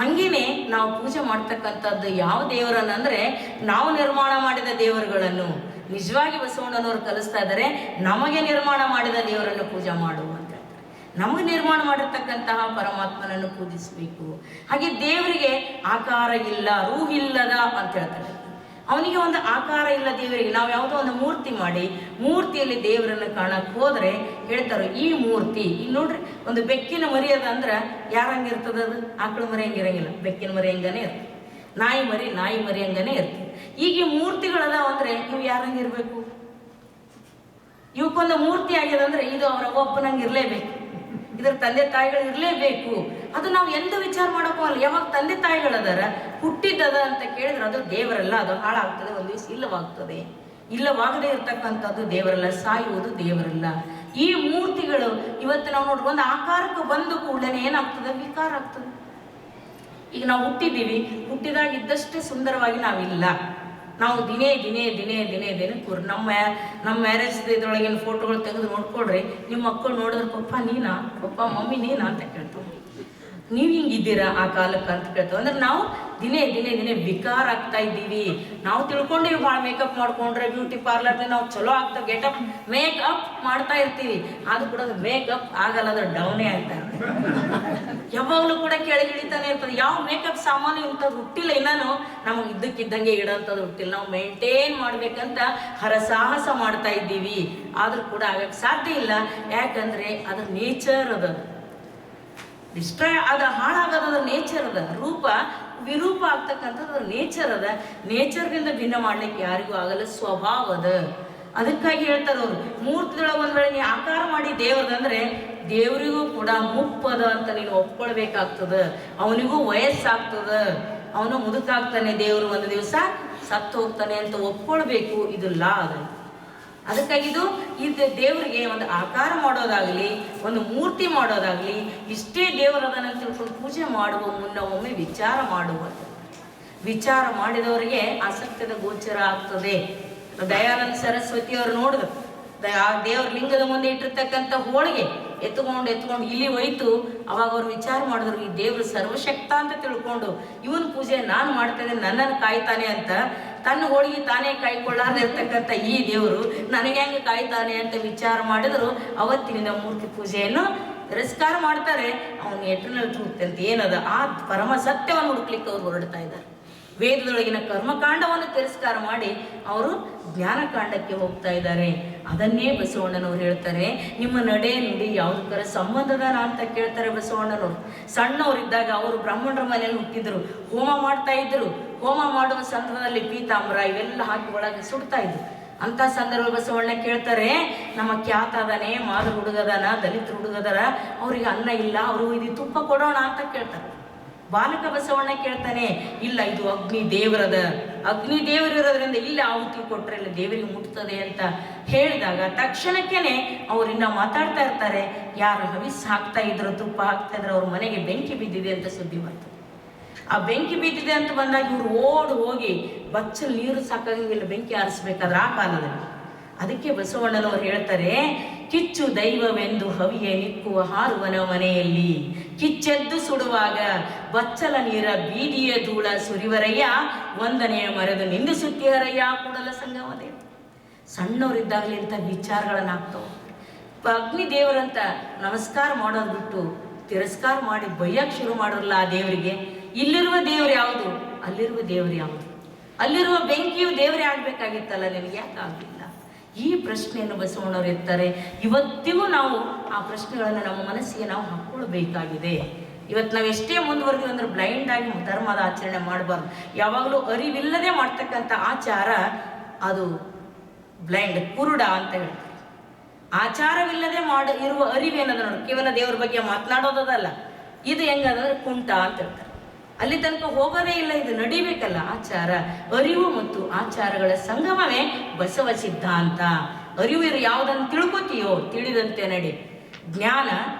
ಹಂಗೇನೆ ನಾವು ಪೂಜೆ ಮಾಡ್ತಕ್ಕಂಥದ್ದು ಯಾವ ದೇವರನ್ನಂದ್ರೆ, ನಾವು ನಿರ್ಮಾಣ ಮಾಡಿದ ದೇವರುಗಳನ್ನು. ನಿಜವಾಗಿ ಬಸವಣ್ಣನವರು ಕಲಿಸ್ತಾ ಇದ್ದಾರೆ, ನಮಗೆ ನಿರ್ಮಾಣ ಮಾಡಿದ ದೇವರನ್ನು ಪೂಜೆ ಮಾಡು ಅಂತ ಹೇಳ್ತಾರೆ. ನಮಗೆ ನಿರ್ಮಾಣ ಮಾಡಿರ್ತಕ್ಕಂತಹ ಪರಮಾತ್ಮನನ್ನು ಪೂಜಿಸಬೇಕು. ಹಾಗೆ ದೇವರಿಗೆ ಆಕಾರ ಇಲ್ಲ, ರೂಹಿಲ್ಲದ ಅಂತ ಹೇಳ್ತಾರೆ. ಅವನಿಗೆ ಒಂದು ಆಕಾರ ಇಲ್ಲ ದೇವರಿಗೆ. ನಾವು ಯಾವುದೋ ಒಂದು ಮೂರ್ತಿ ಮಾಡಿ ಮೂರ್ತಿಯಲ್ಲಿ ದೇವರನ್ನು ಕಾಣಕ್ಕೆ ಹೋದ್ರೆ ಹೇಳ್ತಾರೆ, ಈ ಮೂರ್ತಿ ಈಗ ನೋಡ್ರಿ, ಒಂದು ಬೆಕ್ಕಿನ ಮರಿ ಅದ ಅಂದ್ರೆ ಯಾರಂಗಿರ್ತದ, ಅದು ಆಕಳ ಮರಿ ಹಂಗಿರಂಗಿಲ್ಲ, ಬೆಕ್ಕಿನ ಮರಿ ಹಂಗನೇ ಇರ್ತದೆ. ನಾಯಿ ಮರಿ ಹಂಗನೇ ಇರ್ತದೆ. ಈಗ ಈ ಮೂರ್ತಿಗಳದಾವ ಅಂದ್ರೆ ಇವು ಯಾರಂಗಿರ್ಬೇಕು? ಇವಕ್ಕೊಂದು ಮೂರ್ತಿ ಆಗಿದೆ ಅಂದ್ರೆ ಇದು ಅವರ ಒಬ್ಬನಂಗೆ ಇರಲೇಬೇಕು, ಇದ್ರ ತಂದೆ ತಾಯಿಗಳು ಇರಲೇಬೇಕು. ಅದು ನಾವು ಎಂದು ವಿಚಾರ ಮಾಡೋಕ್ಕಲ್ಲ. ಯಾವಾಗ ತಂದೆ ತಾಯಿಗಳದಾರ, ಹುಟ್ಟಿದ್ದದ ಅಂತ ಕೇಳಿದ್ರೆ ಅದು ದೇವರಲ್ಲ, ಅದು ಹಾಳಾಗ್ತದೆ, ಒಂದು ದಿವಸ ಇಲ್ಲವಾಗ್ತದೆ. ಇಲ್ಲವಾಗದೇ ಇರ್ತಕ್ಕಂಥದ್ದು ದೇವರಲ್ಲ, ಸಾಯುವುದು ದೇವರಲ್ಲ. ಈ ಮೂರ್ತಿಗಳು ಇವತ್ತು ನಾವು ನೋಡ್ರಿ, ಒಂದು ಆಕಾರಕ್ಕೆ ಬಂದು ಕೂಡಲೇ ಏನಾಗ್ತದೆ, ವಿಕಾರ ಆಗ್ತದೆ. ಈಗ ನಾವು ಹುಟ್ಟಿದ್ದೀವಿ, ಹುಟ್ಟಿದಾಗ ಇದ್ದಷ್ಟೇ ಸುಂದರವಾಗಿ ನಾವಿಲ್ಲ. ನಾವು ದಿನೇ ನಮ್ಮ ಮ್ಯಾರೇಜ್ ಇದ್ರೊಳಗಿನ ಫೋಟೋಗಳು ತೆಗೆದು ನೋಡ್ಕೊಳ್ರಿ, ನಿಮ್ಮ ಮಕ್ಕಳು ನೋಡಿದ್ರೆ ಪಪ್ಪ ನೀನಾ, ಪಪ್ಪ ಮಮ್ಮಿ ನೀನಾ ಅಂತ ಕೇಳ್ತಾವೆ. ನೀವು ಹಿಂಗಿದ್ದೀರಾ ಆ ಕಾಲಕ್ಕೆ ಅಂತ ಕೇಳ್ತಾವೆ. ಅಂದ್ರೆ ನಾವು ದಿನೇ ವಿಕಾರ ಆಗ್ತಾ ಇದ್ದೀವಿ. ನಾವು ತಿಳ್ಕೊಂಡಿವಿ ಭಾಳ ಮೇಕಪ್ ಮಾಡ್ಕೊಂಡ್ರೆ ಬ್ಯೂಟಿ ಪಾರ್ಲರ್ಲಿ ನಾವು ಚಲೋ ಆಗ್ತಾ ಗೆಟಪ್ ಮೇಕಪ್ ಮಾಡ್ತಾ ಇರ್ತೀವಿ. ಆದ್ರೂ ಕೂಡ ಅದು ಮೇಕಪ್ ಆಗಲ್ಲ, ಅದು ಡೌನೇ ಆಗ್ತಾ ಇರ್ತದೆ. ಯಾವಾಗಲೂ ಕೂಡ ಕೆಳಗಿಳಿತಾನೆ ಇರ್ತದೆ. ಯಾವ ಮೇಕಪ್ ಸಾಮಾನು ಇಂಥದ್ದು ಹುಟ್ಟಿಲ್ಲ, ಇನ್ನೂ ನಮಗೆ ಇದ್ದಕ್ಕಿದ್ದಂಗೆ ಇಡೋಂಥದ್ದು ಹುಟ್ಟಿಲ್ಲ. ನಾವು ಮೇಂಟೈನ್ ಮಾಡ್ಬೇಕಂತ ಹರಸಾಹಸ ಮಾಡ್ತಾ ಇದ್ದೀವಿ. ಆದ್ರೂ ಕೂಡ ಆಗಕ್ಕೆ ಸಾಧ್ಯ ಇಲ್ಲ. ಯಾಕಂದ್ರೆ ಅದ್ರ ನೇಚರ್ ಅದ, ಡಿಸ್ಟ್ರಾಯ್ ಅದ, ಹಾಳಾಗೋದದ ನೇಚರ್ ಅದ. ರೂಪ ವಿರೂಪ ಆಗ್ತಕ್ಕಂಥದ್ದು ಅದ್ರ ನೇಚರ್ ಅದ. ನೇಚರ್ಗಿಂತ ಭಿನ್ನ ಮಾಡ್ಲಿಕ್ಕೆ ಯಾರಿಗೂ ಆಗಲ್ಲ, ಸ್ವಭಾವ ಅದ. ಅದಕ್ಕಾಗಿ ಹೇಳ್ತಾರೆ ಅವರು, ಮೂರ್ತಿದೊಳಗೆ ಒಂದ್ ವೇಳೆ ನೀ ಆಕಾರ ಮಾಡಿ ದೇವ್ರದಂದ್ರೆ ದೇವರಿಗೂ ಕೂಡ ಮುಪ್ಪದ ಅಂತ ನೀನು ಒಪ್ಕೊಳ್ಬೇಕಾಗ್ತದ. ಅವನಿಗೂ ವಯಸ್ಸಾಗ್ತದ, ಅವನು ಮುದುಕಾಗ್ತಾನೆ, ದೇವರು ಒಂದು ದಿವಸ ಸತ್ತು ಹೋಗ್ತಾನೆ ಅಂತ ಒಪ್ಕೊಳ್ಬೇಕು. ಇದು ಲಾ ಅದ. ಅದಕ್ಕಾಗಿ ಇದು ದೇವರಿಗೆ ಒಂದು ಆಕಾರ ಮಾಡೋದಾಗ್ಲಿ, ಒಂದು ಮೂರ್ತಿ ಮಾಡೋದಾಗ್ಲಿ, ಇಷ್ಟೇ ದೇವರದನ್ನ ತಿಳ್ಕೊಂಡು ಪೂಜೆ ಮಾಡುವ ಮುನ್ನ ಒಮ್ಮೆ ವಿಚಾರ ಮಾಡುವುದು. ವಿಚಾರ ಮಾಡಿದವರಿಗೆ ಆಸಕ್ತಿಯ ಗೋಚರ ಆಗ್ತದೆ. ದಯಾನಂದ ಸರಸ್ವತಿ ಅವರು ನೋಡಿದ್ರು, ಆ ದೇವರ ಲಿಂಗದ ಮುಂದೆ ಇಟ್ಟಿರ್ತಕ್ಕಂಥ ಹೋಳಿಗೆ ಎತ್ಕೊಂಡು ಇಲ್ಲಿ ಹೋಯ್ತು. ಅವಾಗ ಅವ್ರು ವಿಚಾರ ಮಾಡಿದ್ರು, ಈ ದೇವರು ಸರ್ವಶಕ್ತ ಅಂತ ತಿಳ್ಕೊಂಡು ಇವನ್ ಪೂಜೆ ನಾನು ಮಾಡ್ತಾ ಇದ್ದೇನೆ, ನನ್ನನ್ನು ಕಾಯ್ತಾನೆ ಅಂತ. ತನ್ನ ಹೋಳಿಗೆ ತಾನೇ ಕಾಯ್ಕೊಳ್ಳಾರ್ದೆ ಇರ್ತಕ್ಕಂಥ ಈ ದೇವರು ನನಗೆ ಹೆಂಗೆ ಕಾಯ್ತಾನೆ ಅಂತ ವಿಚಾರ ಮಾಡಿದ್ರು. ಅವತ್ತಿನಿಂದ ಮೂರ್ತಿ ಪೂಜೆಯನ್ನು ತಿರಸ್ಕಾರ ಮಾಡ್ತಾರೆ. ಅವನು ಎಟರ್ನಲ್ ಟ್ರೂತ್ ಅಂತ ಏನದ ಆ ಪರಮ ಸತ್ಯವನ್ನು ಹುಡುಕ್ಲಿಕ್ಕೆ ಅವ್ರು ಹೊರಡ್ತಾ ಇದ್ದಾರೆ. ವೇದದೊಳಗಿನ ಕರ್ಮಕಾಂಡವನ್ನು ತಿರಸ್ಕಾರ ಮಾಡಿ ಅವರು ಜ್ಞಾನಕಾಂಡಕ್ಕೆ ಹೋಗ್ತಾ ಇದ್ದಾರೆ. ಅದನ್ನೇ ಬಸವಣ್ಣನವ್ರು ಹೇಳ್ತಾರೆ, ನಿಮ್ಮ ನಡೆ ನುಡಿ ಯಾವುದಕ್ಕರ ಸಂಬಂಧದನ ಅಂತ ಕೇಳ್ತಾರೆ ಬಸವಣ್ಣನವರು. ಸಣ್ಣವರಿದ್ದಾಗ ಅವರು ಬ್ರಾಹ್ಮಣರ ಮನೆಯಲ್ಲಿ ಹುಟ್ಟಿದ್ರು, ಹೋಮ ಮಾಡ್ತಾ ಇದ್ರು. ಹೋಮ ಮಾಡುವ ಸಂದರ್ಭದಲ್ಲಿ ಪೀತಾಂಬರ ಇವೆಲ್ಲ ಹಾಕಿ ಒಳಗೆ ಸುಡ್ತಾ ಇದ್ರು. ಅಂತ ಸಂದರ್ಭ ಬಸವಣ್ಣ ಕೇಳ್ತಾರೆ, ನಮ್ಮ ಖ್ಯಾತ ಅದಾನೆ, ಮಾದ ಹುಡುಗದನ, ದಲಿತ ಹುಡುಗದರ, ಅವ್ರಿಗೆ ಅನ್ನ ಇಲ್ಲ, ಅವರು ಇದು ತುಪ್ಪ ಕೊಡೋಣ ಅಂತ ಕೇಳ್ತಾರೆ. ಬಾಲಕ ಬಸವಣ್ಣ ಕೇಳ್ತಾನೆ, ಇಲ್ಲ ಇದು ಅಗ್ನಿ ದೇವರದ, ಅಗ್ನಿ ದೇವರಿರೋದ್ರಿಂದ ಇಲ್ಲಿ ಆಹುತಿ ಕೊಟ್ರೆ ಇಲ್ಲಿ ದೇವರಿಗೆ ಮುಟ್ತದೆ ಅಂತ ಹೇಳಿದಾಗ ತಕ್ಷಣಕ್ಕೇನೆ ಅವರಿಂದ ಮಾತಾಡ್ತಾ ಇರ್ತಾರೆ. ಯಾರು ಹವಿಸ್ ಹಾಕ್ತಾ ಇದ್ರು, ತುಪ್ಪ ಹಾಕ್ತಾ ಇದ್ರು, ಅವ್ರ ಮನೆಗೆ ಬೆಂಕಿ ಬಿದ್ದಿದೆ ಅಂತ ಸುದ್ದಿ ಬರ್ತದೆ. ಆ ಬೆಂಕಿ ಬಿದ್ದಿದೆ ಅಂತ ಬಂದಾಗ ಇವ್ರು ಓಡ್ ಹೋಗಿ ಬಚ್ಚಲ್ ನೀರು ಸಾಕಾಗಿಲ್ಲ, ಬೆಂಕಿ ಆರಿಸ್ಬೇಕಾದ್ರೆ ಆ ಕಾಲದಲ್ಲಿ. ಅದಕ್ಕೆ ಬಸವಣ್ಣನವರು ಹೇಳ್ತಾರೆ, ಕಿಚ್ಚು ದೈವವೆಂದು ಹವಿಯ ನಿಕ್ಕುವ ಹಾರುವನ ಮನೆಯಲ್ಲಿ ಕಿಚ್ಚೆದ್ದು ಸುಡುವಾಗ ಬಚ್ಚಲ ನೀರ ಬೀದಿಯ ಧೂಳ ಸುರಿವರಯ್ಯ, ಒಂದನೆಯ ಮರೆದು ನಿಂದಿಸುತ್ತೀಹರಯ್ಯ ಕೂಡಲ ಸಂಗಮದೇ. ಸಣ್ಣವರಿದ್ದಾಗಲಿ ಇಂಥ ವಿಚಾರಗಳನ್ನ ಆಗ್ತಾವ. ಅಗ್ನಿ ದೇವರಂತ ನಮಸ್ಕಾರ ಮಾಡೋದು ಬಿಟ್ಟು ತಿರಸ್ಕಾರ ಮಾಡಿ ಬೈಯಕ್ಕೆ ಶುರು ಮಾಡೋಲ್ಲ ಆ ದೇವರಿಗೆ. ಇಲ್ಲಿರುವ ದೇವ್ರು ಯಾವುದು, ಅಲ್ಲಿರುವ ದೇವ್ರು ಯಾವುದು, ಅಲ್ಲಿರುವ ಬೆಂಕಿಯು ದೇವರೇ ಆಗ್ಬೇಕಾಗಿತ್ತಲ್ಲ, ನಿನಗೆ ಯಾಕೆ ಆಗಲಿಲ್ಲ? ಈ ಪ್ರಶ್ನೆಯನ್ನು ಬಸವಣ್ಣವ್ರು ಇರ್ತಾರೆ. ಇವತ್ತಿಗೂ ನಾವು ಆ ಪ್ರಶ್ನೆಗಳನ್ನು ನಮ್ಮ ಮನಸ್ಸಿಗೆ ನಾವು ಹಾಕ್ಕೊಳ್ಬೇಕಾಗಿದೆ. ಇವತ್ತು ನಾವು ಎಷ್ಟೇ ಮುಂದುವರೆದಿವಿ ಅಂದ್ರೆ ಬ್ಲೈಂಡ್ ಆಗಿ ಧರ್ಮದ ಆಚರಣೆ ಮಾಡಬಾರ್ದು. ಯಾವಾಗಲೂ ಅರಿವಿಲ್ಲದೆ ಮಾಡ್ತಕ್ಕಂಥ ಆಚಾರ ಅದು ಬ್ಲೈಂಡ್, ಕುರುಡ ಅಂತ ಹೇಳ್ತಾರೆ. ಆಚಾರವಿಲ್ಲದೆ ಇರುವ ಅರಿವೇನದ ನೋಡಿ, ಕೇವಲ ದೇವ್ರ ಬಗ್ಗೆ ಮಾತನಾಡೋದಲ್ಲ, ಇದು ಹೆಂಗಂದ್ರೆ ಕುಂಟ ಅಂತ ಹೇಳ್ತಾರೆ. ಅಲ್ಲಿ ತನಕ ಹೋಗೋದೇ ಇಲ್ಲ, ಇದು ನಡಿಬೇಕಲ್ಲ ಆಚಾರ. ಅರಿವು ಮತ್ತು ಆಚಾರಗಳ ಸಂಗಮವೇ ಬಸವ ಸಿದ್ಧಾಂತ. ಅರಿವು ಯಾವುದನ್ನು ತಿಳ್ಕೊತೀಯೋ ತಿಳಿದಂತೆ ನಡೆ. ಜ್ಞಾನ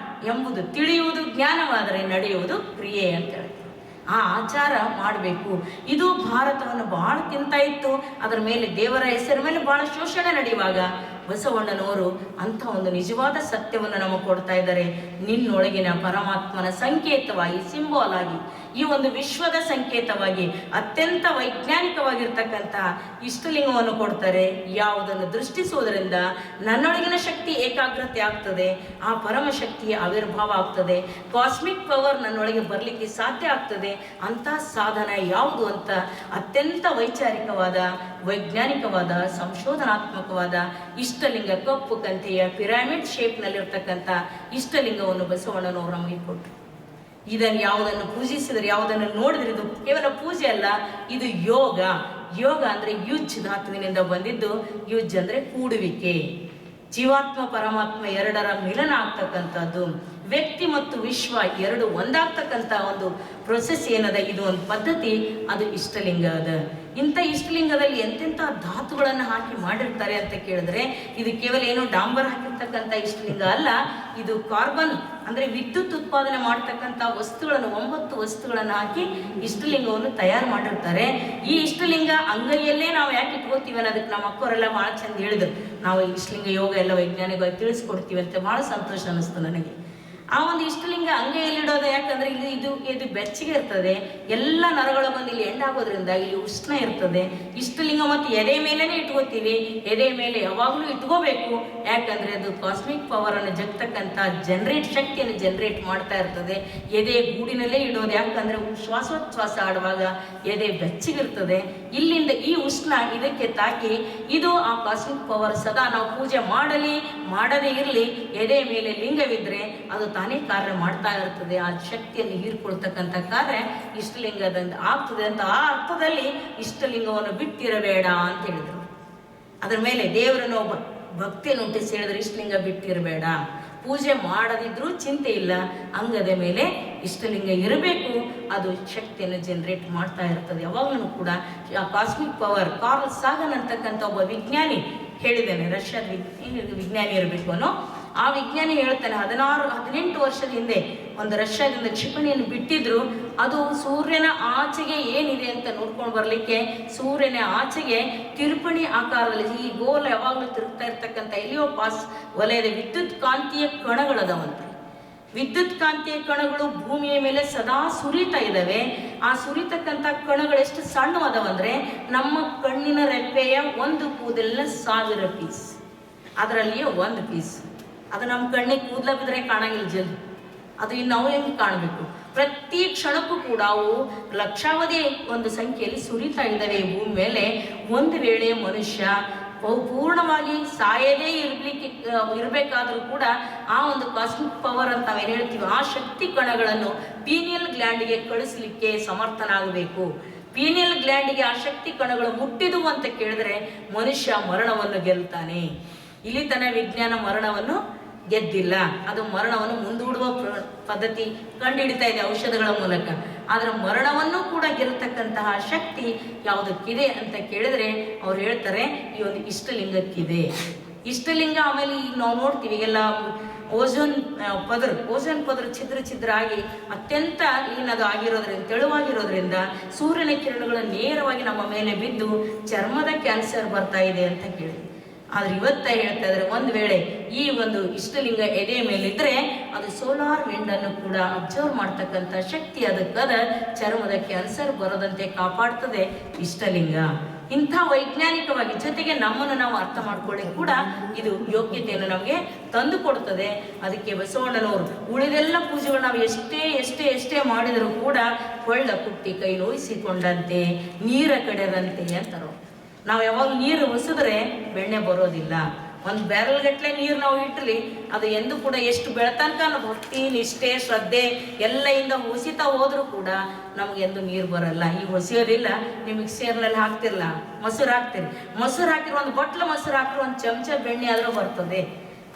ಎಂಬುದು ತಿಳಿಯುವುದು ಜ್ಞಾನವಾದರೆ ನಡೆಯುವುದು ಕ್ರಿಯೆ ಅಂತ ಹೇಳ್ತಾರೆ. ಆ ಆಚಾರ ಮಾಡಬೇಕು. ಇದು ಭಾರತವನ್ನು ಬಹಳ ತಿಂತಾ ಇತ್ತು. ಅದರ ಮೇಲೆ ದೇವರ ಹೆಸರ ಮೇಲೆ ಬಹಳ ಶೋಷಣೆ ನಡೆಯುವಾಗ ಬಸವಣ್ಣನವರು ಅಂಥ ಒಂದು ನಿಜವಾದ ಸತ್ಯವನ್ನು ನಮಗೆ ಕೊಡ್ತಾ ಇದ್ದಾರೆ. ನಿನ್ನೊಳಗಿನ ಪರಮಾತ್ಮನ ಸಂಕೇತವಾಗಿ, ಸಿಂಬಾಲ್ ಆಗಿ, ಈ ಒಂದು ವಿಶ್ವದ ಸಂಕೇತವಾಗಿ ಅತ್ಯಂತ ವೈಜ್ಞಾನಿಕವಾಗಿರ್ತಕ್ಕಂಥ ಇಷ್ಟಲಿಂಗವನ್ನು ಕೊಡ್ತಾರೆ. ಯಾವುದನ್ನು ದೃಷ್ಟಿಸುವುದರಿಂದ ನನ್ನೊಳಗಿನ ಶಕ್ತಿ ಏಕಾಗ್ರತೆ ಆಗ್ತದೆ, ಆ ಪರಮಶಕ್ತಿಯ ಆವಿರ್ಭಾವ ಆಗ್ತದೆ, ಕಾಸ್ಮಿಕ್ ಪವರ್ ನನ್ನೊಳಗೆ ಬರಲಿಕ್ಕೆ ಸಾಧ್ಯ ಆಗ್ತದೆ. ಅಂಥ ಸಾಧನ ಯಾವುದು ಅಂತ ಅತ್ಯಂತ ವೈಚಾರಿಕವಾದ, ವೈಜ್ಞಾನಿಕವಾದ, ಸಂಶೋಧನಾತ್ಮಕವಾದ ಇಷ್ಟಲಿಂಗ, ಕಪ್ಪು ಕಂತೆಯ ಪಿರಾಮಿಡ್ ಶೇಪ್ನಲ್ಲಿರ್ತಕ್ಕಂಥ ಇಷ್ಟಲಿಂಗವನ್ನು ಬಸವಣ್ಣನವರು ನಮಗೆ ಕೊಟ್ಟರು. ಇದನ್ನು ಯಾವುದನ್ನು ಪೂಜಿಸಿದರೆ, ಯಾವುದನ್ನು ನೋಡಿದ್ರೆ ಇದು ಕೇವಲ ಪೂಜೆ ಅಲ್ಲ, ಇದು ಯೋಗ. ಯೋಗ ಅಂದರೆ ಯುಜ್ ಧಾತುವಿನಿಂದ ಬಂದಿದ್ದು. ಯುಜ್ ಅಂದರೆ ಕೂಡುವಿಕೆ, ಜೀವಾತ್ಮ ಪರಮಾತ್ಮ ಎರಡರ ಮಿಲನ ಆಗ್ತಕ್ಕಂಥದ್ದು. ವ್ಯಕ್ತಿ ಮತ್ತು ವಿಶ್ವ ಎರಡು ಒಂದಾಗ್ತಕ್ಕಂಥ ಒಂದು ಪ್ರೊಸೆಸ್ ಏನದ, ಇದು ಒಂದು ಪದ್ಧತಿ, ಅದು ಇಷ್ಟಲಿಂಗ ಅದ. ಇಂಥ ಇಷ್ಟಲಿಂಗದಲ್ಲಿ ಎಂತೆಂಥ ಧಾತುಗಳನ್ನು ಹಾಕಿ ಮಾಡಿರ್ತಾರೆ ಅಂತ ಕೇಳಿದ್ರೆ, ಇದು ಕೇವಲ ಏನು ಡಾಂಬರ್ ಹಾಕಿರ್ತಕ್ಕಂಥ ಇಷ್ಟಲಿಂಗ ಅಲ್ಲ, ಇದು ಕಾರ್ಬನ್ ಅಂದರೆ ವಿದ್ಯುತ್ ಉತ್ಪಾದನೆ ಮಾಡ್ತಕ್ಕಂಥ ವಸ್ತುಗಳನ್ನು 9 ವಸ್ತುಗಳನ್ನು ಹಾಕಿ ಇಷ್ಟಲಿಂಗವನ್ನು ತಯಾರು ಮಾಡಿರ್ತಾರೆ. ಈ ಇಷ್ಟಲಿಂಗ ಅಂಗೈಯಲ್ಲೇ ನಾವು ಯಾಕೆ ಇಟ್ಕೋತೀವಿ ಅನ್ನೋದಕ್ಕೆ ನಮ್ಮ ಅಕ್ಕವರೆಲ್ಲ ಭಾಳ ಚಂದ ಹೇಳಿದ್ರು. ನಾವು ಇಷ್ಟಲಿಂಗ ಯೋಗ ಎಲ್ಲ ವೈಜ್ಞಾನಿಕವಾಗಿ ತಿಳಿಸ್ಕೊಡ್ತೀವಿ ಅಂತ ಭಾಳ ಸಂತೋಷ ಅನ್ನಿಸ್ತು ನನಗೆ. ಆ ಒಂದು ಇಷ್ಟಲಿಂಗ ಅಂಗೈಯಲ್ಲಿಡೋದು ಯಾಕಂದ್ರೆ ಇದು ಬೆಚ್ಚಗೆ ಇರ್ತದೆ, ಎಲ್ಲ ನರಗಳು ಬಂದು ಇಲ್ಲಿ ಎಂಡಾಗೋದ್ರಿಂದ ಇಲ್ಲಿ ಉಷ್ಣ ಇರ್ತದೆ. ಇಷ್ಟಲಿಂಗ ಮತ್ತು ಎದೆ ಮೇಲೇನೆ ಇಟ್ಕೋತೀವಿ, ಎದೆ ಮೇಲೆ ಯಾವಾಗಲೂ ಇಟ್ಕೋಬೇಕು. ಯಾಕಂದ್ರೆ ಅದು ಕಾಸ್ಮಿಕ್ ಪವರ್ ಅನ್ನು ಜಗ್ತಕ್ಕಂಥ ಶಕ್ತಿಯನ್ನು ಜನರೇಟ್ ಮಾಡ್ತಾ ಇರ್ತದೆ. ಎದೆ ಗೂಡಿನಲ್ಲೇ ಇಡೋದು, ಯಾಕಂದ್ರೆ ಶ್ವಾಸೋಚ್ಛ್ವಾಸ ಆಡುವಾಗ ಎದೆ ಬೆಚ್ಚಗಿರ್ತದೆ. ಇಲ್ಲಿಂದ ಈ ಉಷ್ಣ ಇದಕ್ಕೆ ತಾಕಿ ಇದು ಆ ಕಾಸ್ಮಿಕ್ ಪವರ್ ಸದಾ ನಾವು ಪೂಜೆ ಮಾಡದೇ ಇರಲಿ, ಎದೆ ಮೇಲೆ ಲಿಂಗವಿದ್ರೆ ಅದು ತಾನೇ ಕಾರ್ಯ ಮಾಡ್ತಾ ಇರ್ತದೆ. ಆ ಶಕ್ತಿಯನ್ನು ಹೀರ್ಕೊಳ್ತಕ್ಕಂಥ ಕಾರ್ಯ ಇಷ್ಟಲಿಂಗದಿಂದ ಆಗ್ತದೆ ಅಂತ ಆ ಅರ್ಥದಲ್ಲಿ ಇಷ್ಟಲಿಂಗವನ್ನು ಬಿಟ್ಟಿರಬೇಡ ಅಂತ ಹೇಳಿದರು. ಅದರ ಮೇಲೆ ದೇವರನ್ನು ಭಕ್ತಿಯನ್ನು ಹುಟ್ಟಿಸಿ ಹೇಳಿದ್ರೆ ಇಷ್ಟಲಿಂಗ ಬಿಟ್ಟಿರಬೇಡ, ಪೂಜೆ ಮಾಡದಿದ್ರೂ ಚಿಂತೆ ಇಲ್ಲ, ಅಂಗದ ಮೇಲೆ ಇಷ್ಟಲಿಂಗ ಇರಬೇಕು, ಅದು ಶಕ್ತಿಯನ್ನು ಜನರೇಟ್ ಮಾಡ್ತಾ ಇರ್ತದೆ ಯಾವಾಗಲೂ ಕೂಡ. ಕಾಸ್ಮಿಕ್ ಪವರ್ ಕಾರ್ಲ್ ಸಾಗನ್ ಅಂತಕ್ಕಂಥ ಒಬ್ಬ ವಿಜ್ಞಾನಿ ಹೇಳಿದ್ದಾನೆ, ರಷ್ಯಾದ ವಿಜ್ಞಾನಿ ಇರಬೇಕು ಅನ್ನೋ. ಆ ವಿಜ್ಞಾನಿ ಹೇಳ್ತಾನೆ, 18 ವರ್ಷದ ಹಿಂದೆ ಒಂದು ರಷ್ಯಾದಿಂದ ಕ್ಷಿಪಣಿಯನ್ನು ಬಿಟ್ಟಿದ್ರು. ಅದು ಸೂರ್ಯನ ಆಚೆಗೆ ಏನಿದೆ ಅಂತ ನೋಡ್ಕೊಂಡು ಬರಲಿಕ್ಕೆ ಸೂರ್ಯನ ಆಚೆಗೆ ತಿರುಪಣಿ ಆಕಾರದಲ್ಲಿ ಈ ಗೋಲ ಯಾವಾಗಲೂ ತಿರುಗ್ತಾ ಇರ್ತಕ್ಕಂಥ ಎಲಿಯೋಪಾಸ್ ವಲಯದ ವಿದ್ಯುತ್ ಕಾಂತೀಯ ಕಣಗಳದವಂತೆ. ವಿದ್ಯುತ್ ಕಾಂತೀಯ ಕಣಗಳು ಭೂಮಿಯ ಮೇಲೆ ಸದಾ ಸುರಿತಾ ಇದ್ದಾವೆ. ಆ ಸುರಿತಕ್ಕಂಥ ಕಣಗಳು ಎಷ್ಟು ಸಣ್ಣವದವಂದ್ರೆ ನಮ್ಮ ಕಣ್ಣಿನ ರೆಪ್ಪೆಯ ಒಂದು ಕೂದಲಿನ 1000 ಪೀಸ್, ಅದರಲ್ಲಿಯೇ 1 ಪೀಸ್. ಅದು ನಮ್ಮ ಕಣ್ಣಿಗೆ ಕೂದಲ ಬಿದ್ದರೆ ಕಾಣಂಗಿಲ್ಲ ಜಲ್ದಿ, ಅದು ಇನ್ನು ನಾವು ಹೆಂಗೆ ಕಾಣಬೇಕು. ಪ್ರತಿ ಕ್ಷಣಕ್ಕೂ ಕೂಡ ಅವು ಲಕ್ಷಾವಧಿ ಒಂದು ಸಂಖ್ಯೆಯಲ್ಲಿ ಸುರಿತಾ ಇದ್ದಾವೆ ಭೂಮಿ ಮೇಲೆ. ಒಂದು ವೇಳೆ ಮನುಷ್ಯ ಪೂರ್ಣವಾಗಿ ಸಾಯದೇ ಇರಬೇಕಾದ್ರೂ ಕೂಡ ಆ ಒಂದು ಕಾಸ್ಮಿಕ್ ಪವರ್ ಅಂತ ನಾವೇನು ಹೇಳ್ತೀವಿ, ಆ ಶಕ್ತಿ ಕಣಗಳನ್ನು ಪೀನಿಯಲ್ ಗ್ಲ್ಯಾಂಡಿಗೆ ಕಳಿಸ್ಲಿಕ್ಕೆ ಸಮರ್ಥನಾಗಬೇಕು. ಪೀನಿಯಲ್ ಗ್ಲ್ಯಾಂಡಿಗೆ ಆ ಶಕ್ತಿ ಕಣಗಳು ಮುಟ್ಟಿದುವು ಅಂತ ಕೇಳಿದ್ರೆ ಮನುಷ್ಯ ಮರಣವನ್ನು ಗೆಲ್ತಾನೆ. ಇಲ್ಲಿ ತನಕ ವಿಜ್ಞಾನ ಮರಣವನ್ನು ಗೆದ್ದಿಲ್ಲ, ಅದು ಮರಣವನ್ನು ಮುಂದೂಡುವ ಪದ್ಧತಿ ಕಂಡುಹಿಡಿತಾ ಇದೆ ಔಷಧಗಳ ಮೂಲಕ. ಆದರೆ ಮರಣವನ್ನು ಕೂಡ ಗೆಲ್ಲತಕ್ಕಂತಹ ಶಕ್ತಿ ಯಾವುದಕ್ಕಿದೆ ಅಂತ ಕೇಳಿದ್ರೆ ಅವ್ರು ಹೇಳ್ತಾರೆ, ಈ ಒಂದು ಇಷ್ಟಲಿಂಗಕ್ಕಿದೆ. ಇಷ್ಟಲಿಂಗ ಆಮೇಲೆ ಈಗ ನಾವು ನೋಡ್ತೀವಿ ಎಲ್ಲ ಓಝೋನ್ ಪದರ ಛಿದ್ರ ಆಗಿ ಅತ್ಯಂತ ಏನದು ಆಗಿರೋದ್ರಿಂದ, ತೆಳುವಾಗಿರೋದ್ರಿಂದ ಸೂರ್ಯನ ಕಿರಣಗಳು ನೇರವಾಗಿ ನಮ್ಮ ಮೇಲೆ ಬಿದ್ದು ಚರ್ಮದ ಕ್ಯಾನ್ಸರ್ ಬರ್ತಾ ಇದೆ ಅಂತ ಕೇಳಿ. ಆದ್ರೆ ಇವತ್ತ ಹೇಳ್ತಾ ಇದ್ರೆ, ಒಂದು ವೇಳೆ ಈ ಒಂದು ಇಷ್ಟಲಿಂಗ ಎದೆ ಮೇಲಿದ್ರೆ ಅದು ಸೋಲಾರ್ ವಿಂಡ್ ಅನ್ನು ಕೂಡ ಅಬ್ಸರ್ವ್ ಮಾಡ್ತಕ್ಕಂಥ ಶಕ್ತಿ ಅದಕ್ಕದ, ಚರ್ಮದ ಕ್ಯಾನ್ಸರ್ ಬರದಂತೆ ಕಾಪಾಡ್ತದೆ ಇಷ್ಟಲಿಂಗ. ಇಂಥ ವೈಜ್ಞಾನಿಕವಾಗಿ ಜೊತೆಗೆ ನಮ್ಮನ್ನು ನಾವು ಅರ್ಥ ಮಾಡ್ಕೊಳ್ಳಿಕ್ಕೆ ಕೂಡ ಇದು ಯೋಗ್ಯತೆಯನ್ನು ನಮಗೆ ತಂದು ಕೊಡ್ತದೆ. ಅದಕ್ಕೆ ಬಸವಣ್ಣನವರು ಉಳಿದೆಲ್ಲ ಪೂಜೆಗಳು ನಾವು ಎಷ್ಟೇ ಮಾಡಿದರೂ ಕೂಡ ಕೊಳ್ಳ ಕುಟ್ಟಿ ಕೈ ನೋಯಿಸಿಕೊಂಡಂತೆ ನೀರ ಕಡೆದಂತೆ ಅಂತಾರೋ. ನಾವು ಯಾವಾಗ ನೀರು ಹೊಸಿದ್ರೆ ಬೆಣ್ಣೆ ಬರೋದಿಲ್ಲ. ಒಂದು ಬ್ಯಾರಲ್ ಗಟ್ಟಲೆ ನೀರು ನಾವು ಇಟ್ಟಲಿ ಅದು ಎಂದು ಕೂಡ ಎಷ್ಟು ಬೆಳತನಕ ನಾವು ಭಕ್ತಿ ನಿಷ್ಠೆ ಶ್ರದ್ಧೆ ಎಲ್ಲೆಯಿಂದ ಹೊಸಿತಾ ಹೋದ್ರೂ ಕೂಡ ನಮಗೆಂದು ನೀರು ಬರಲ್ಲ. ಈಗ ಹೊಸಿಯೋದಿಲ್ಲ, ನೀವು ಮಿಕ್ಸರ್ನಲ್ಲಿ ಹಾಕ್ತಿರಲ್ಲ, ಮೊಸರು ಹಾಕ್ತೀರಿ, ಮೊಸರು ಹಾಕಿರೋ ಒಂದು ಬಟ್ಲು ಮೊಸರು ಹಾಕಿರೋ ಒಂದು ಚಮಚ ಬೆಣ್ಣೆ ಆದರೂ ಬರ್ತದೆ.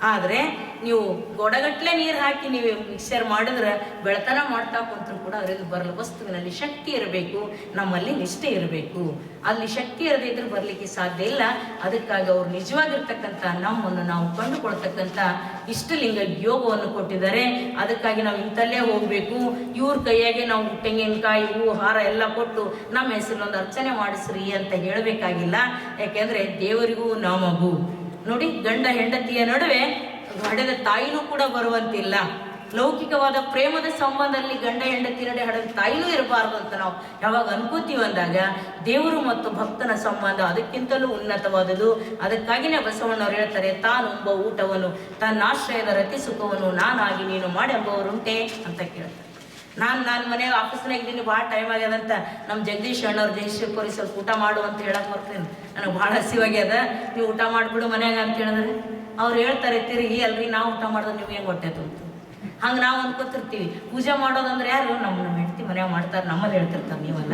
ಆದರೆ ನೀವು ಗೊಡಗಟ್ಲೆ ನೀರು ಹಾಕಿ ನೀವು ಮಿಕ್ಸರ್ ಮಾಡಿದ್ರೆ ಬೆಳತನ ಮಾಡ್ತಾ ಕುಂತರೂ ಕೂಡ ಅದರಿಂದ ಬರಲ್ಲ. ವಸ್ತುವಿನಲ್ಲಿ ಶಕ್ತಿ ಇರಬೇಕು, ನಮ್ಮಲ್ಲಿ ನಿಷ್ಠೆ ಇರಬೇಕು. ಅಲ್ಲಿ ಶಕ್ತಿ ಇರದಿದ್ರೆ ಬರಲಿಕ್ಕೆ ಸಾಧ್ಯ ಇಲ್ಲ. ಅದಕ್ಕಾಗಿ ಅವರು ನಿಜವಾಗಿರ್ತಕ್ಕಂಥ ನಮ್ಮನ್ನು ನಾವು ಕಂಡುಕೊಳ್ತಕ್ಕಂಥ ಇಷ್ಟಲಿಂಗ ಯೋಗವನ್ನು ಕೊಟ್ಟಿದ್ದಾರೆ. ಅದಕ್ಕಾಗಿ ನಾವು ಇಂಥಲ್ಲೇ ಹೋಗಬೇಕು. ಇವ್ರ ಕೈಯಾಗೆ ನಾವು ತೆಂಗಿನಕಾಯಿ ಹೂವು ಹಾರ ಎಲ್ಲ ಕೊಟ್ಟು ನಮ್ಮ ಹೆಸರಲ್ಲೊಂದು ಅರ್ಚನೆ ಮಾಡಿಸ್ರಿ ಅಂತ ಹೇಳಬೇಕಾಗಿಲ್ಲ. ಯಾಕೆಂದರೆ ದೇವರಿಗೂ ನಮಗೂ ನೋಡಿ, ಗಂಡ ಹೆಂಡತಿಯ ನಡುವೆ ಹಡೆದ ತಾಯಿನೂ ಕೂಡ ಬರುವಂತಿಲ್ಲ. ಲೌಕಿಕವಾದ ಪ್ರೇಮದ ಸಂಬಂಧದಲ್ಲಿ ಗಂಡ ಹೆಂಡತಿ ನಡೆ ಹಡೆದ ತಾಯಿನೂ ಇರಬಾರ್ದು ಅಂತ ನಾವು ಯಾವಾಗ ಅನ್ಕೋತೀವಿ ಅಂದಾಗ ದೇವರು ಮತ್ತು ಭಕ್ತನ ಸಂಬಂಧ ಅದಕ್ಕಿಂತಲೂ ಉನ್ನತವಾದದು. ಅದಕ್ಕಾಗಿಯೇ ಬಸವಣ್ಣವ್ರು ಹೇಳ್ತಾರೆ, ತಾನುಂಬ ಊಟವನ್ನು ತನ್ನಾಶ್ರಯದ ರತಿ ಸುಖವನ್ನು ನಾನಾಗಿ ನೀನು ಎಂಬವರುಂಟೆ ಅಂತ ಕೇಳ್ತಾರೆ. ನಾನು ಮನೆಯಾಗ ಆಫೀಸ್ನಾಗ ಇದ್ದೀನಿ, ಭಾಳ ಟೈಮ್ ಆಗ್ಯದಂತ ನಮ್ಮ ಜಗದೀಶ್ ಅಣ್ಣವ್ರು ಜಯಶ್ರೀಪುರಿ ಸ್ವಲ್ಪ ಊಟ ಮಾಡು ಅಂತ ಹೇಳಕ್ಕೆ ಬರ್ತೇನೆ. ನನಗೆ ಭಾಳ ಹಸಿವಾಗ್ಯದ, ನೀವು ಊಟ ಮಾಡಿಬಿಡು ಮನ್ಯಾಗ ಅಂತ ಹೇಳಿದ್ರೆ ಅವ್ರು ಹೇಳ್ತಾರೆ, ತಿರುಗಿ ಅಲ್ರಿ ನಾವು ಊಟ ಮಾಡಿದ್ರೆ ನೀವು ಹೆಂಗೆ ಹೊಟ್ಟೆ ತುಂಬ. ಹಂಗೆ ನಾವು ಅಂದ್ಕೊತಿರ್ತೀವಿ. ಪೂಜೆ ಮಾಡೋದಂದ್ರೆ ಯಾರು? ನಮ್ಮ ಹೆಂಡತಿ ಮನ್ಯಾಗ ಮಾಡ್ತಾರೆ, ನಮ್ಮಲ್ಲಿ ಹೇಳ್ತಿರ್ತಾರೆ, ನೀವಲ್ಲ.